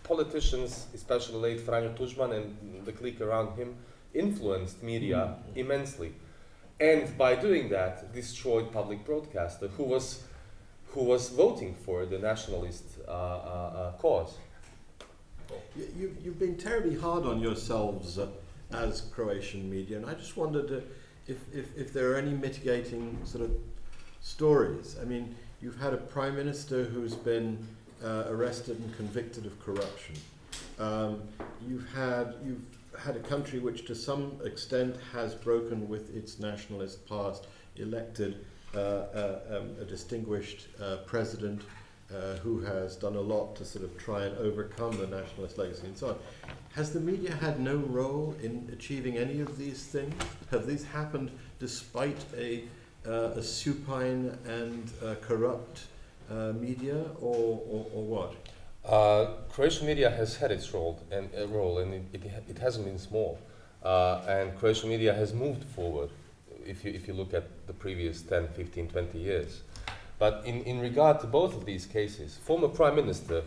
politicians, especially late Franjo Tuđman and the clique around him, influenced media immensely, and by doing that, destroyed public broadcaster who was voting for the nationalist cause. You've been terribly hard on yourselves as Croatian media, and I just wondered if there are any mitigating sort of stories. I mean, you've had a prime minister who's been arrested and convicted of corruption. You've had a country which to some extent has broken with its nationalist past, elected a distinguished president who has done a lot to sort of try and overcome the nationalist legacy and so on. Has the media had no role in achieving any of these things? Have these happened despite a supine and corrupt media, or what? Croatian media has had its role, and it hasn't been small. And Croatian media has moved forward, if you look at the previous 10, 15, 20 years. But in regard to both of these cases, former Prime Minister,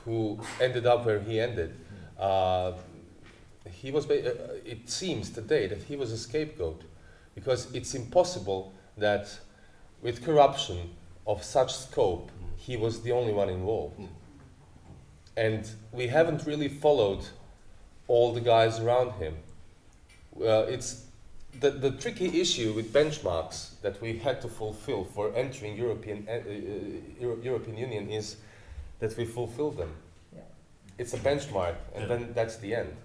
who ended up where he ended, he was. It seems today that he was a scapegoat, because it's impossible that with corruption of such scope, he was the only one involved. And we haven't really followed all the guys around him. It's the tricky issue with benchmarks that we had to fulfill for entering European Union is that we fulfill them. Yeah. It's a benchmark, and then that's the end.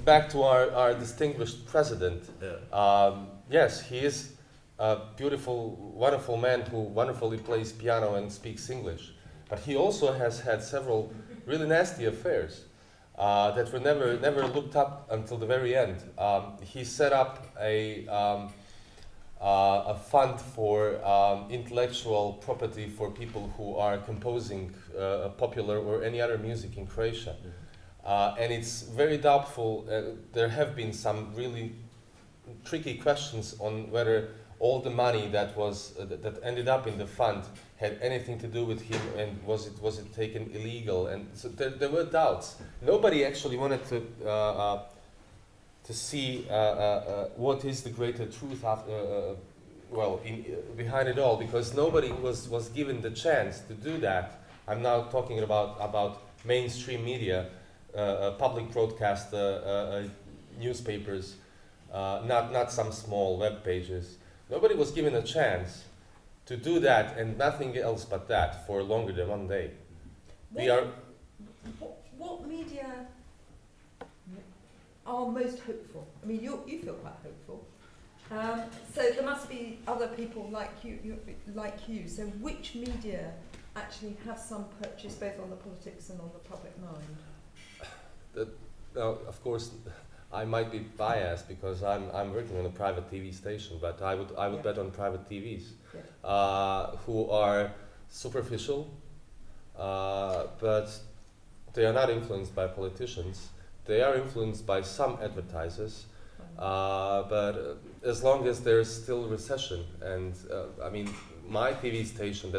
Back to our distinguished president. Yes, he is a beautiful, wonderful man who wonderfully plays piano and speaks English. But he also has had several really nasty affairs that were never looked up until the very end. He set up a fund for intellectual property for people who are composing popular or any other music in Croatia. And it's very doubtful. There have been some really tricky questions on whether all the money that was that ended up in the fund had anything to do with him, and was it taken illegal? And so there were doubts. Nobody actually wanted to see what is the greater truth after, behind it all, because nobody was given the chance to do that. I'm now talking about mainstream media, public broadcast newspapers, not some small web pages. Nobody was given a chance to do that and nothing else but that for longer than one day. What media are most hopeful? I mean, you feel quite hopeful. So there must be other people like you. So which media actually have some purchase both on the politics and on the public mind? Of course, I might be biased because I'm working on a private TV station, but I would bet on private TVs who are superficial, but they are not influenced by politicians. They are influenced by some advertisers, but as long as there's still recession, and I mean, my TV station,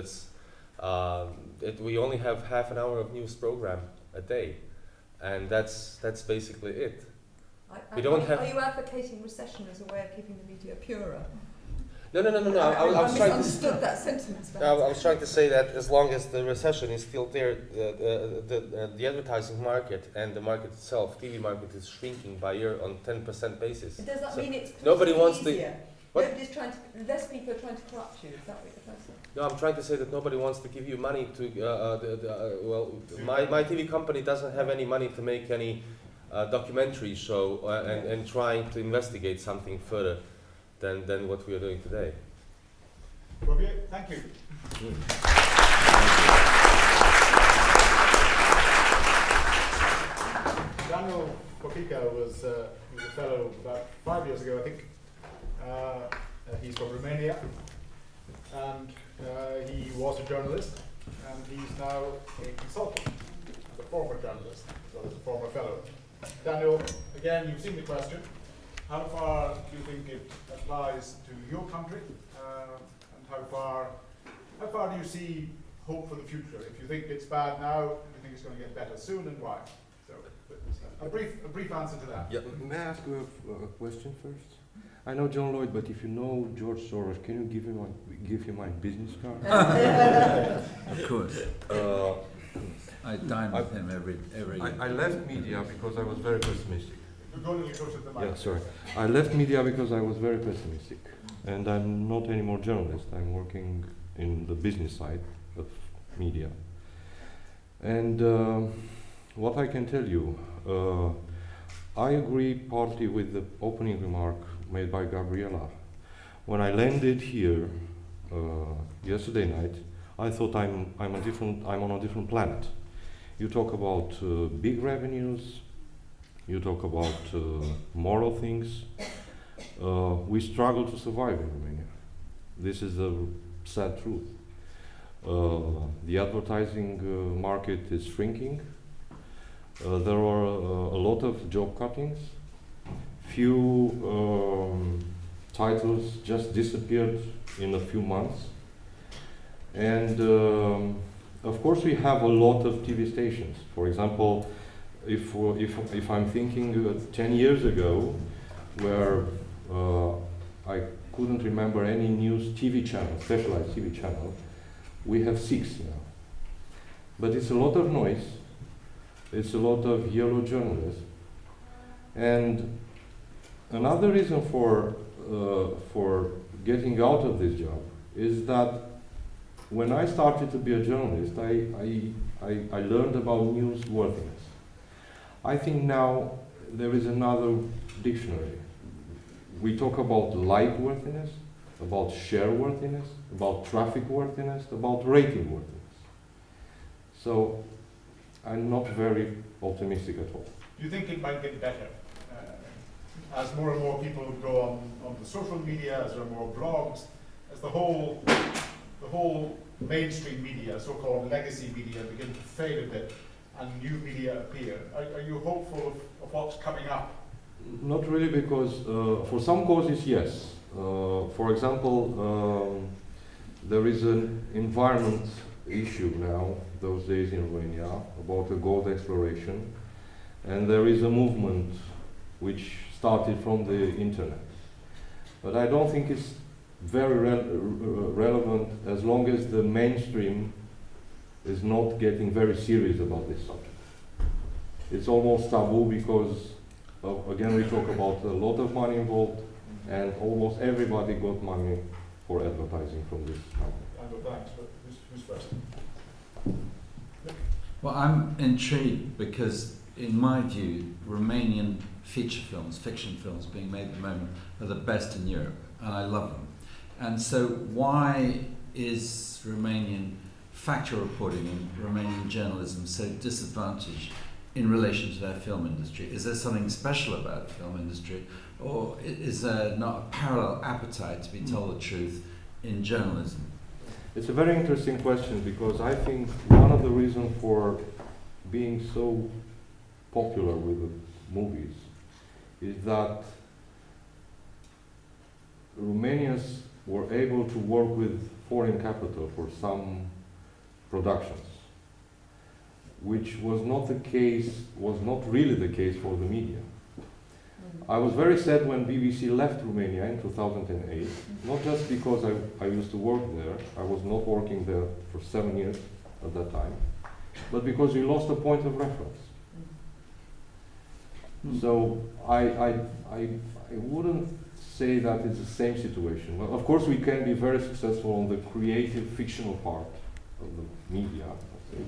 we only have half an hour of news program a day, and that's basically it. Are you advocating recession as a way of keeping the media purer? No. I misunderstood that sentence. I was trying to say that as long as the recession is still there, the advertising market and the market itself, TV market, is shrinking by year on 10% basis. Does that mean it's nobody wants easier? To? Nobody's less people are trying to corrupt you. Is that what you're saying? No, I'm trying to say that nobody wants to give you money to. My TV company doesn't have any money to make any documentary show and trying to investigate something further than what we are doing today. Okay, thank you. Daniel Popica was a fellow about 5 years ago, I think. He's from Romania, and he was a journalist, and he's now a consultant, and a former journalist, as well as a former fellow. Daniel, again, you've seen the question. How far do you think it applies to your country, and how far do you see hope for the future? If you think it's bad now, do you think it's going to get better soon, and why? So, a brief answer to that. Yeah. May I ask you a question first? I know John Lloyd, but if you know George Soros, can you give him my business card? Of course. I dine with him every. I left media because I was very pessimistic. Go a little closer to the mic. Yeah, sorry. I left media because I was very pessimistic, and I'm not anymore journalist. I'm working in the business side of media. And what I can tell you, I agree partly with the opening remark made by Gabriela. When I landed here yesterday night, I thought I'm on a different planet. You talk about big revenues. You talk about moral things. We struggle to survive in Romania. This is the sad truth. The advertising market is shrinking. There are a lot of job cuttings. Few titles just disappeared in a few months. And of course we have a lot of TV stations. For example, if I'm thinking 10 years ago, where I couldn't remember any news TV channel, specialized TV channel, we have 6 now. But it's a lot of noise, it's a lot of yellow journalism. And another reason for getting out of this job is that when I started to be a journalist, I learned about newsworthiness. I think now there is another dictionary. We talk about like worthiness, about share worthiness, about traffic worthiness, about rating worthiness. So I'm not very optimistic at all. Do you think it might get better? As more and more people go on the social media, as there are more blogs, as the whole mainstream media, so-called legacy media, begin to fade a bit, and new media appear. Are you hopeful of what's coming up? Not really, because for some causes, yes. For example, there is an environment issue now, those days in Romania, about the gold exploration, and there is a movement which started from the internet. But I don't think it's very relevant as long as the mainstream is not getting very serious about this subject. It's almost taboo because, again, we talk about a lot of money involved, and almost everybody got money for advertising from this company. I've got thanks, but who's first? Well, I'm intrigued because, in my view, Romanian feature films, fiction films being made at the moment, are the best in Europe, and I love them. And so why is Romanian factual reporting and Romanian journalism so disadvantaged in relation to their film industry? Is there something special about the film industry, or is there not a parallel appetite to be told the truth in journalism? It's a very interesting question, because I think one of the reasons for being so popular with the movies is that Romanians were able to work with foreign capital for some productions, which was not really the case for the media. I was very sad when BBC left Romania in 2008, not just because I used to work there, I was not working there for 7 years at that time, but because we lost a point of reference. So I wouldn't say that it's the same situation. Well, of course we can be very successful on the creative fictional part of the media,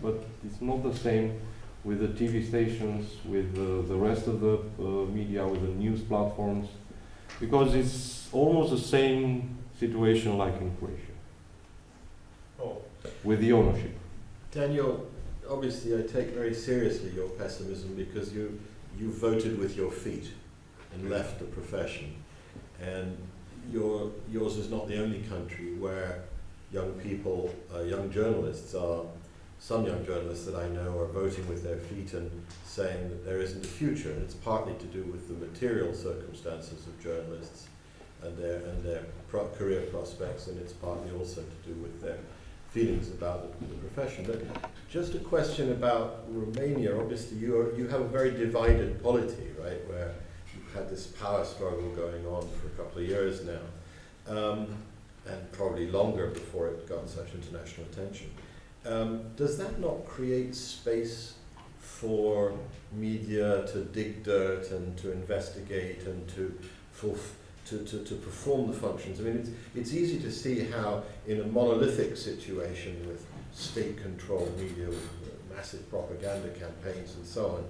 but it's not the same with the TV stations, with the rest of the media, with the news platforms, because it's almost the same situation like in Croatia, with the ownership. Daniel, obviously I take very seriously your pessimism, because you voted with your feet and left the profession. And yours is not the only country where young people, young journalists are, some young journalists that I know are voting with their feet and saying that there isn't a future. And it's partly to do with the material circumstances of journalists and their career prospects, and it's partly also to do with their feelings about the profession. But just a question about Romania. Obviously you have a very divided polity, right, where you've had this power struggle going on for a couple of years now, and probably longer before it got such international attention. Does that not create space for media to dig dirt and to investigate and to perform the functions? I mean, it's easy to see how in a monolithic situation with state-controlled media, with massive propaganda campaigns and so on,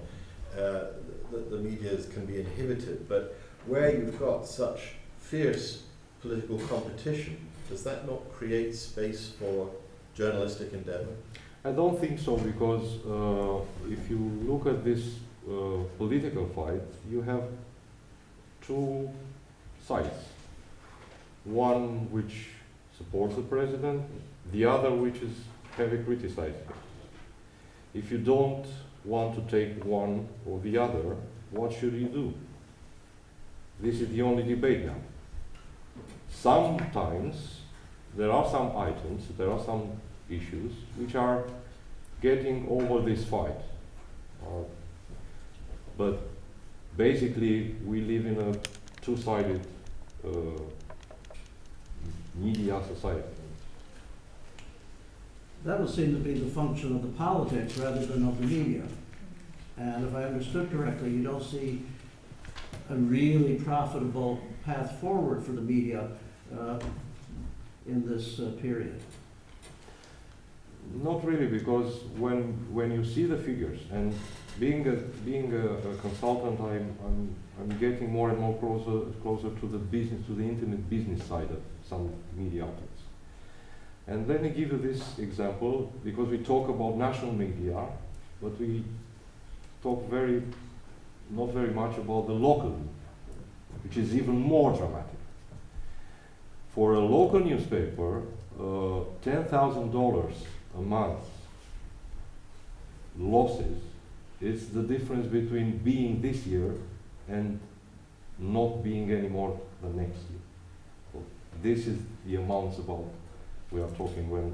the media can be inhibited. But where you've got such fierce political competition, does that not create space for journalistic endeavor? I don't think so, because if you look at this political fight, you have two sides. One which supports the president, the other which is heavily criticized. If you don't want to take one or the other, what should you do? This is the only debate now. Sometimes there are some items, there are some issues which are getting over this fight. But basically we live in a two-sided media society. That would seem to be the function of the politics rather than of the media. And if I understood correctly, you don't see a really profitable path forward for the media in this period. Not really, because when you see the figures, and being a consultant, I'm getting more and more closer to the business, to the intimate business side of some media outlets. And let me give you this example, because we talk about national media, but we talk not very much about the local media, which is even more dramatic. For a local newspaper, $10,000 a month losses is the difference between being this year and not being anymore the next year. this is the amounts about we are talking when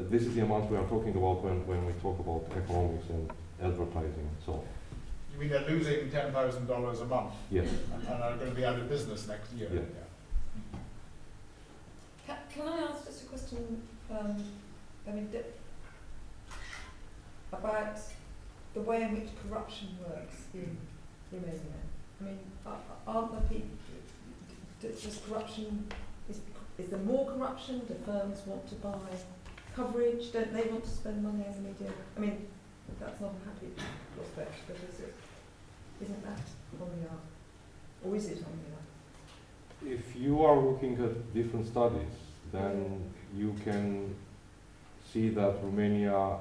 this is the amount we are talking about when we talk about economics and advertising and so on. You mean they're losing $10,000 a month? Yes. And are going to be out of business next year? Yeah. Can I ask just a question? About the way in which corruption works in Romania. I mean, aren't the people? Does corruption? Is there more corruption? Do firms want to buy coverage? Don't they want to spend money on the media? I mean, that's not a happy prospect, but isn't that on the up? Or is it on the up? If you are looking at different studies, then you can see that Romania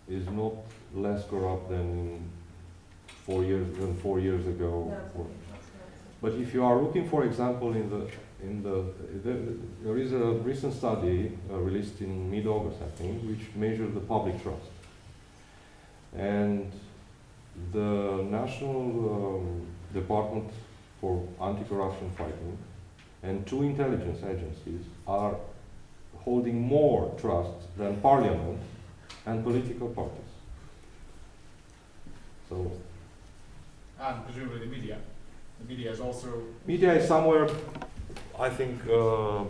is not less corrupt than 4 years ago. No, but if you are looking, for example, there is a recent study released in mid-August, I think, which measured the public trust. And the National Department for Anti-Corruption Fighting and 2 intelligence agencies are holding more trust than Parliament and political parties. So, and presumably the media. The media is also... Media is somewhere, I think,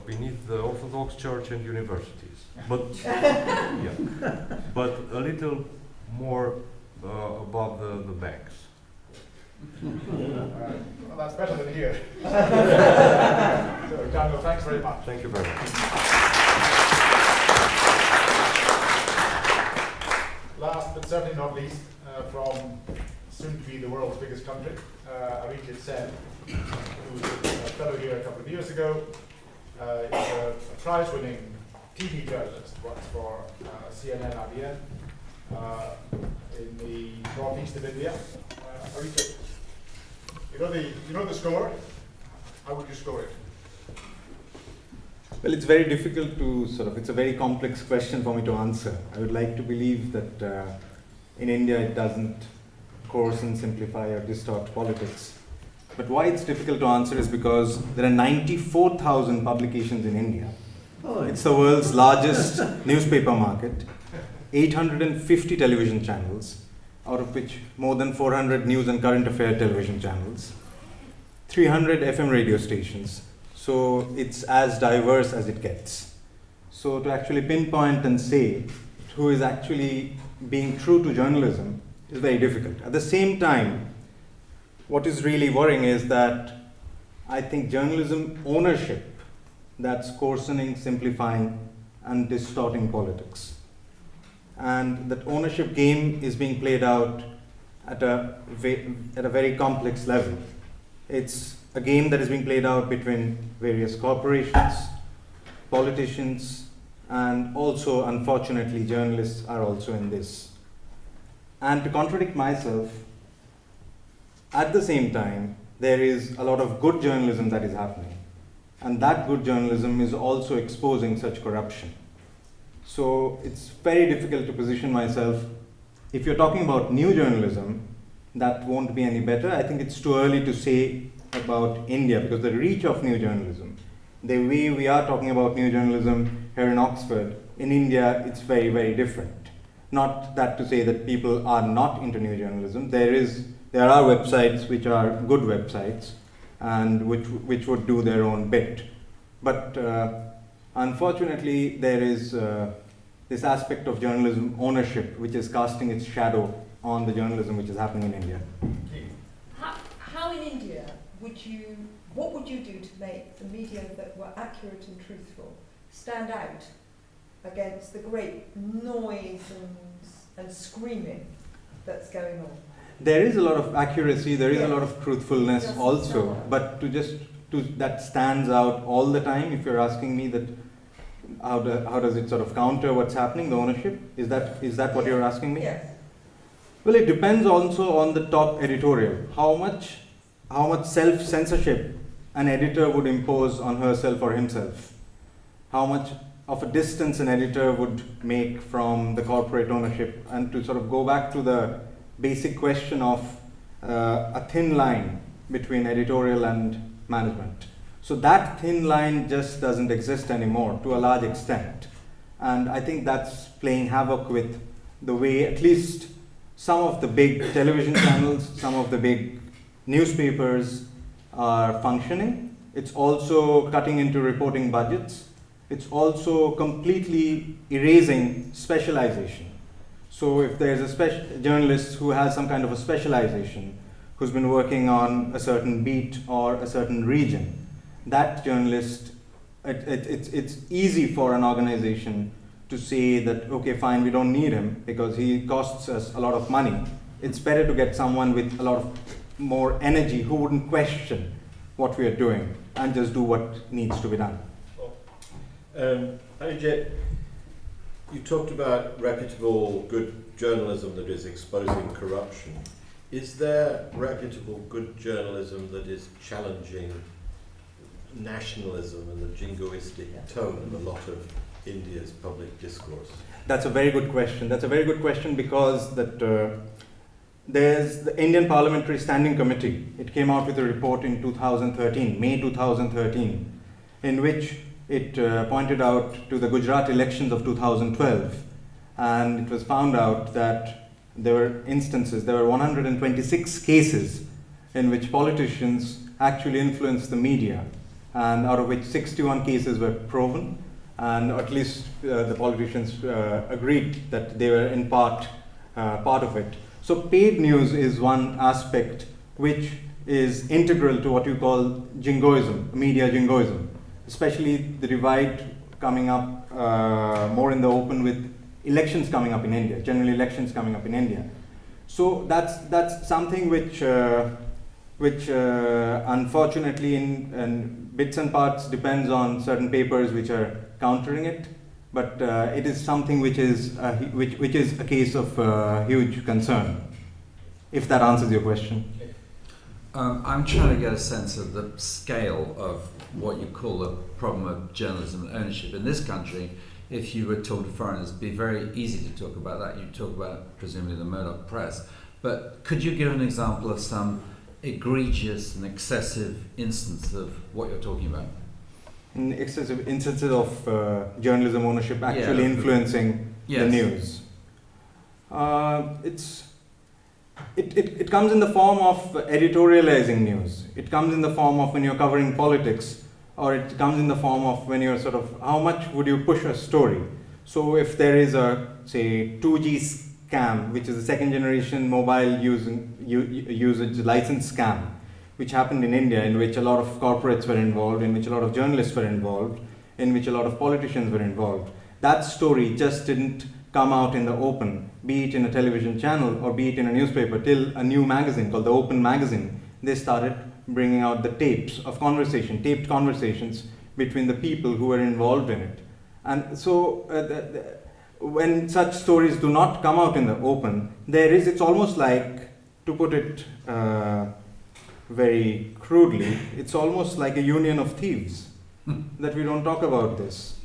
beneath the Orthodox Church and universities. But, yeah, but a little more above the banks. Well, that's better than here. So, Daniel, thanks very much. Thank you very much. Last but certainly not least, from soon to be the world's biggest country, Arijit Sen, who was a fellow here a couple of years ago, is a prize-winning TV journalist, works for CNN IBN in the northeast of India. Arijit, you know the score? How would you score it? Well, it's very difficult to it's a very complex question for me to answer. I would like to believe that in India it doesn't coarsen, simplify or distort politics. But why it's difficult to answer is because there are 94,000 publications in India. It's the world's largest newspaper market, 850 television channels, out of which more than 400 news and current affair television channels, 300 FM radio stations. So it's as diverse as it gets. So to actually pinpoint and say who is actually being true to journalism is very difficult. At the same time, what is really worrying is that I think journalism ownership that's coarsening, simplifying, and distorting politics. And that ownership game is being played out at a very complex level. It's a game that is being played out between various corporations, politicians, and also, unfortunately, journalists are also in this. And to contradict myself, at the same time, there is a lot of good journalism that is happening. And that good journalism is also exposing such corruption. So it's very difficult to position myself. If you're talking about new journalism, that won't be any better. I think it's too early to say about India, because the reach of new journalism, the way we are talking about new journalism here in Oxford, in India, it's very, very different. Not that to say that people are not into new journalism. There are websites which are good websites and which would do their own bit. But unfortunately, there is this aspect of journalism ownership which is casting its shadow on the journalism which is happening in India. How in India what would you do to make the media that were accurate and truthful stand out against the great noise and screaming that's going on? There is a lot of accuracy, there is a lot of truthfulness also, but that stands out all the time. If you're asking me that, how does it sort of counter what's happening, the ownership? Is that what you're asking me? Yes. Well, it depends also on the top editorial. How much self-censorship an editor would impose on herself or himself. How much of a distance an editor would make from the corporate ownership, and to sort of go back to the basic question of a thin line between editorial and management. So that thin line just doesn't exist anymore to a large extent. And I think that's playing havoc with the way at least some of the big television channels, some of the big newspapers are functioning. It's also cutting into reporting budgets. It's also completely erasing specialization. So if there's a journalist who has some kind of a specialization, who's been working on a certain beat or a certain region, that journalist, it's easy for an organization to say that, okay, fine, we don't need him because he costs us a lot of money. It's better to get someone with a lot of more energy who wouldn't question what we are doing and just do what needs to be done. Arijit, you talked about reputable, good journalism that is exposing corruption. Is there reputable, good journalism that is challenging nationalism and the jingoistic tone of a lot of India's public discourse? That's a very good question. That's a very good question because there's the Indian Parliamentary Standing Committee. It came out with a report in 2013, May 2013, in which it pointed out to the Gujarat elections of 2012, and it was found out that there were 126 cases in which politicians actually influenced the media, and out of which 61 cases were proven, and at least the politicians agreed that they were in part of it. So paid news is one aspect which is integral to what you call jingoism, media jingoism, especially the divide coming up more in the open with elections coming up in India, general elections coming up in India. So that's something which unfortunately in bits and parts depends on certain papers which are countering it, but it is something which is a case of huge concern, if that answers your question. I'm trying to get a sense of the scale of what you call the problem of journalism and ownership. In this country, if you were talking to foreigners, it'd be very easy to talk about that. You'd talk about, presumably, the Murdoch press. But could you give an example of some egregious and excessive instance of what you're talking about? Excessive instances of journalism ownership actually influencing the news. It comes in the form of editorializing news. It comes in the form of when you're covering politics, or it comes in the form of when you're sort of, how much would you push a story? So if there is a, say, 2G scam, which is a second generation mobile usage license scam, which happened in India, in which a lot of corporates were involved, in which a lot of journalists were involved, in which a lot of politicians were involved. That story just didn't come out in the open, be it in a television channel or be it in a newspaper, till a new magazine called the Open Magazine, they started bringing out the tapes of taped conversations between the people who were involved in it. And so when such stories do not come out in the open, it's almost like, to put it very crudely, it's almost like a union of thieves, that we don't talk about this.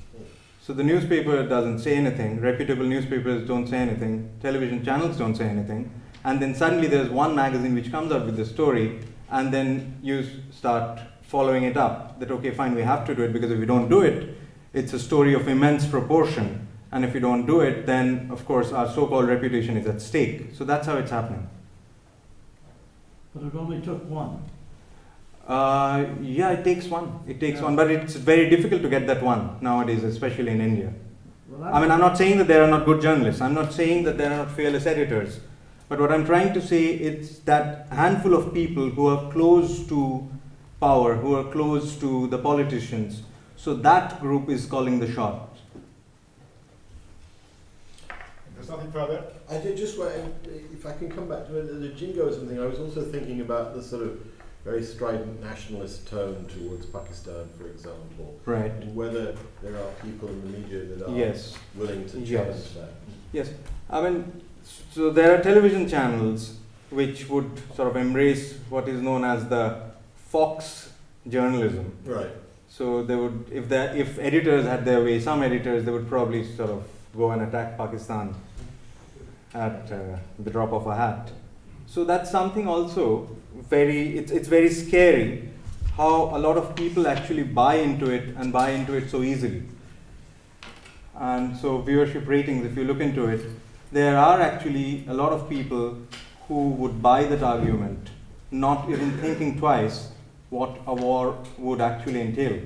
So the newspaper doesn't say anything, reputable newspapers don't say anything, television channels don't say anything, and then suddenly there's one magazine which comes out with the story, and then you start following it up, that okay, fine, we have to do it, because if we don't do it, it's a story of immense proportion, and if we don't do it, then of course our so-called reputation is at stake. So that's how it's happening. But it only took one. Yeah, it takes one. It takes one, but it's very difficult to get that one nowadays, especially in India. Well, I mean, I'm not saying that there are not good journalists. I'm not saying that there are not fearless editors. But what I'm trying to say is that handful of people who are close to power, who are close to the politicians, so that group is calling the shots. There's nothing further? I did just want, if I can come back to the jingoism thing, I was also thinking about the sort of very strident nationalist tone towards Pakistan, for example. Right. And whether there are people in the media that are willing to challenge that. Yes. I mean, so there are television channels which would sort of embrace what is known as the Fox journalism. Right. So they would, if editors had their way, some editors, they would probably sort of go and attack Pakistan at the drop of a hat. So that's something also it's very scary how a lot of people actually buy into it and buy into it so easily. And so viewership ratings, if you look into it, there are actually a lot of people who would buy that argument, not even thinking twice what a war would actually entail.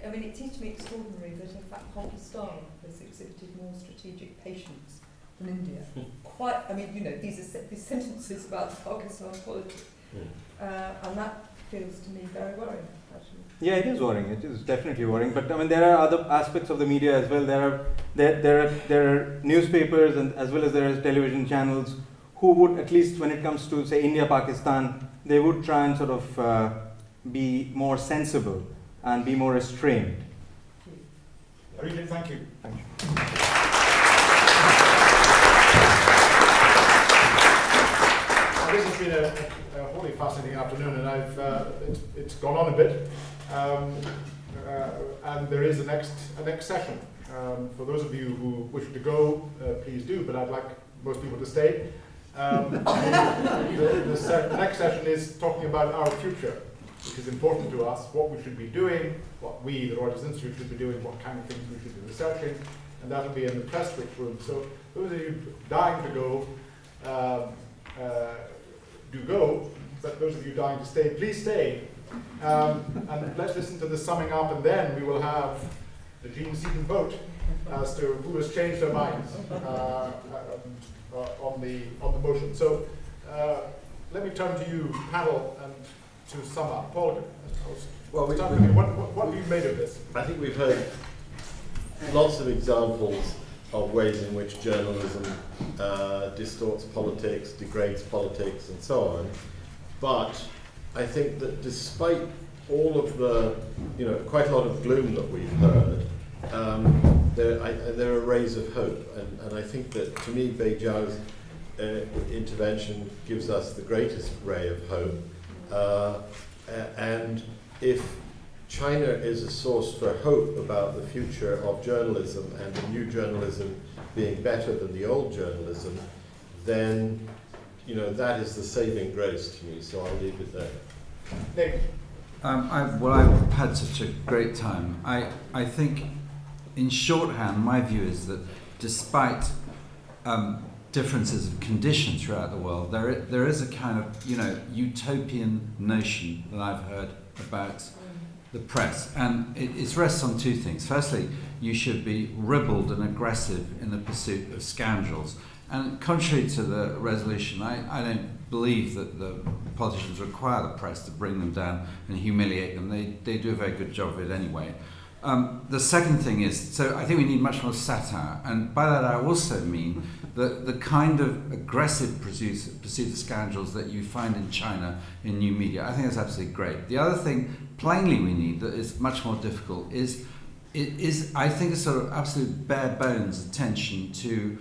I mean, it seems to me extraordinary that in fact Pakistan has exhibited more strategic patience than India. Quite, I mean, you know, these are these sentences about Pakistan's politics, and that feels to me very worrying, actually. Yeah, it is worrying. It is definitely worrying. But I mean, there are other aspects of the media as well. There are newspapers and as well as there are television channels who would, at least when it comes to say India, Pakistan, they would try and sort of be more sensible and be more restrained. Arijit, thank you. Thank you. Well, this has been a wholly fascinating afternoon, and it's gone on a bit, and there is a next session. For those of you who wish to go, please do, but I'd like most people to stay. The next session is talking about our future, which is important to us, what we should be doing, what we, the Reuters Institute, should be doing, what kind of things we should be researching, and that'll be in the press room. So those of you dying to go, do go, but those of you dying to stay, please stay. And let's listen to the summing up, and then we will have the Seaton vote as to who has changed their minds on the motion. So let me turn to you, panel, and to sum up. Paul, well, what have you made of this? I think we've heard lots of examples of ways in which journalism distorts politics, degrades politics, and so on. But I think that despite all of the, quite a lot of gloom that we've heard, there are rays of hope. And I think that, to me, Jiao's intervention gives us the greatest ray of hope. And if China is a source for hope about the future of journalism and the new journalism being better than the old journalism, then that is the saving grace to me. So I'll leave it there. Nick. I've had such a great time. I think, in shorthand, my view is that despite differences of conditions throughout the world, there is a kind of utopian notion that I've heard about the press, and it rests on two things. Firstly, you should be ribald and aggressive in the pursuit of scoundrels, and contrary to the resolution, I don't believe that the politicians require the press to bring them down and humiliate them. They do a very good job of it anyway. The second thing is, so I think we need much more satire, and by that I also mean the kind of aggressive pursuit of scoundrels that you find in China in new media. I think that's absolutely great. The other thing, plainly, we need that is much more difficult is I think a sort of absolute bare bones attention to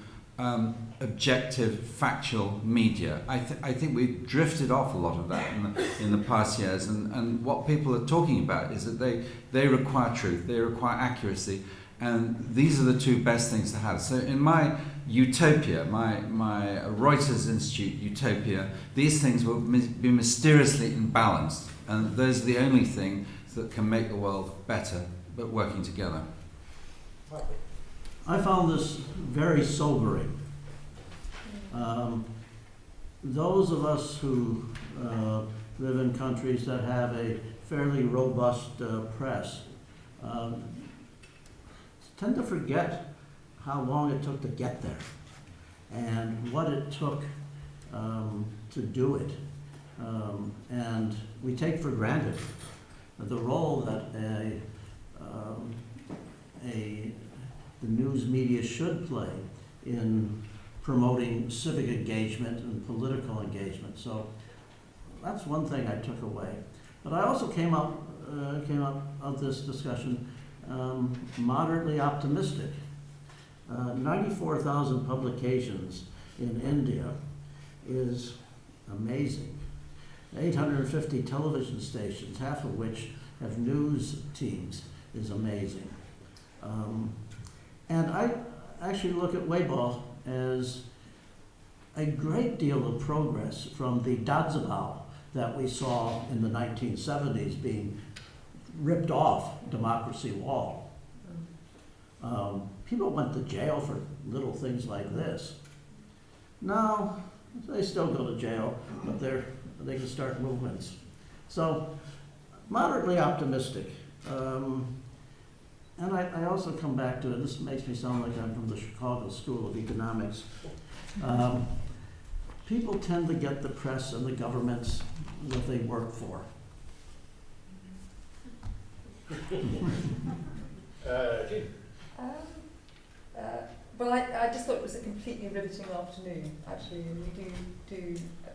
objective, factual media. I think we've drifted off a lot of that in the past years, and what people are talking about is that they require truth, they require accuracy, and these are the two best things to have. So in my utopia, my Reuters Institute utopia, these things will be mysteriously imbalanced, and those are the only things that can make the world better, but working together. I found this very sobering. Those of us who live in countries that have a fairly robust press tend to forget how long it took to get there and what it took to do it. And we take for granted the role that the news media should play in promoting civic engagement and political engagement. So that's one thing I took away. But I also came up of this discussion moderately optimistic. 94,000 publications in India is amazing. 850 television stations, half of which have news teams, is amazing. And I actually look at Weibo as a great deal of progress from the Dazabao, that we saw in the 1970s being ripped off democracy wall. People went to jail for little things like this. Now, they still go to jail, but they can start movements. So, moderately optimistic. And I also come back to it, this makes me sound like I'm from the Chicago School of Economics. People tend to get the press and the governments that they work for. Jean? Well, I just thought it was a completely riveting afternoon, actually, and we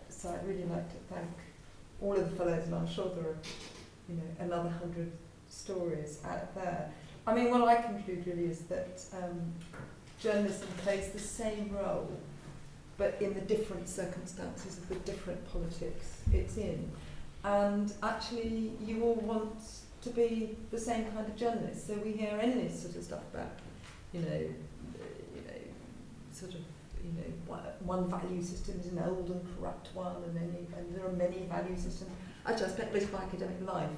so I'd really like to thank all of the fellows, and I'm sure there are, another 100 stories out there. I mean, what I conclude really is that journalism plays the same role, but in the different circumstances of the different politics it's in. And actually, you all want to be the same kind of journalists. So we hear any sort of stuff about, one value system is an old and corrupt one, and there are many value systems. Actually, I spent most of my academic life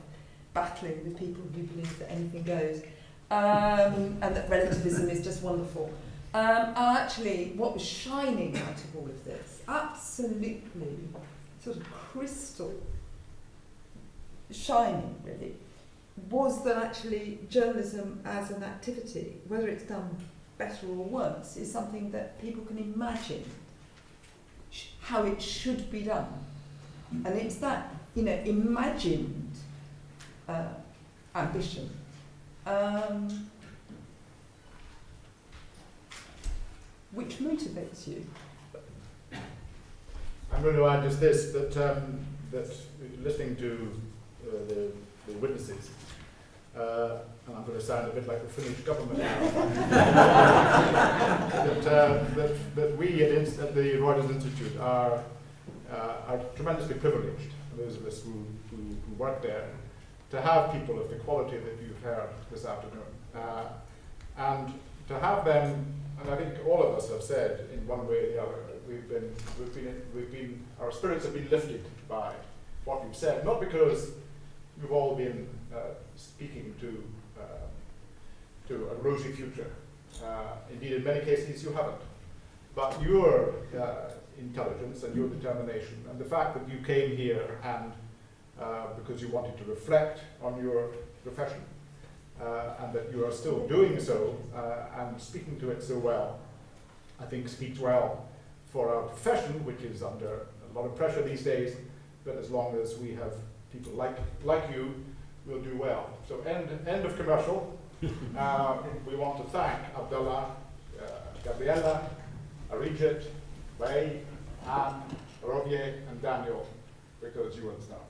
battling with people who believe that anything goes, and that relativism is just wonderful. And actually, what was shining out of all of this, absolutely sort of crystal shining, really, was that actually journalism as an activity, whether it's done better or worse, is something that people can imagine how it should be done. And it's that, imagined ambition. Which motivates you? I'm going to add just this, that listening to the witnesses, and I'm going to sound a bit like the Finnish government now, that we at the Reuters Institute are tremendously privileged, those of us who work there, to have people of the quality that you've heard this afternoon, and to have them. And I think all of us have said, in one way or the other, our spirits have been lifted by what you've said. Not because you've all been speaking to a rosy future. Indeed, in many cases, you haven't. But your intelligence and your determination, and the fact that you came here and because you wanted to reflect on your profession. And that you are still doing so and speaking to it so well, I think speaks well for our profession, which is under a lot of pressure these days, but as long as we have people like you, we'll do well. So end of commercial. We want to thank Abdalla, Gabriela, Arijit, Lloyd, Anne, Hrvoje, and Daniel, because you were the stars.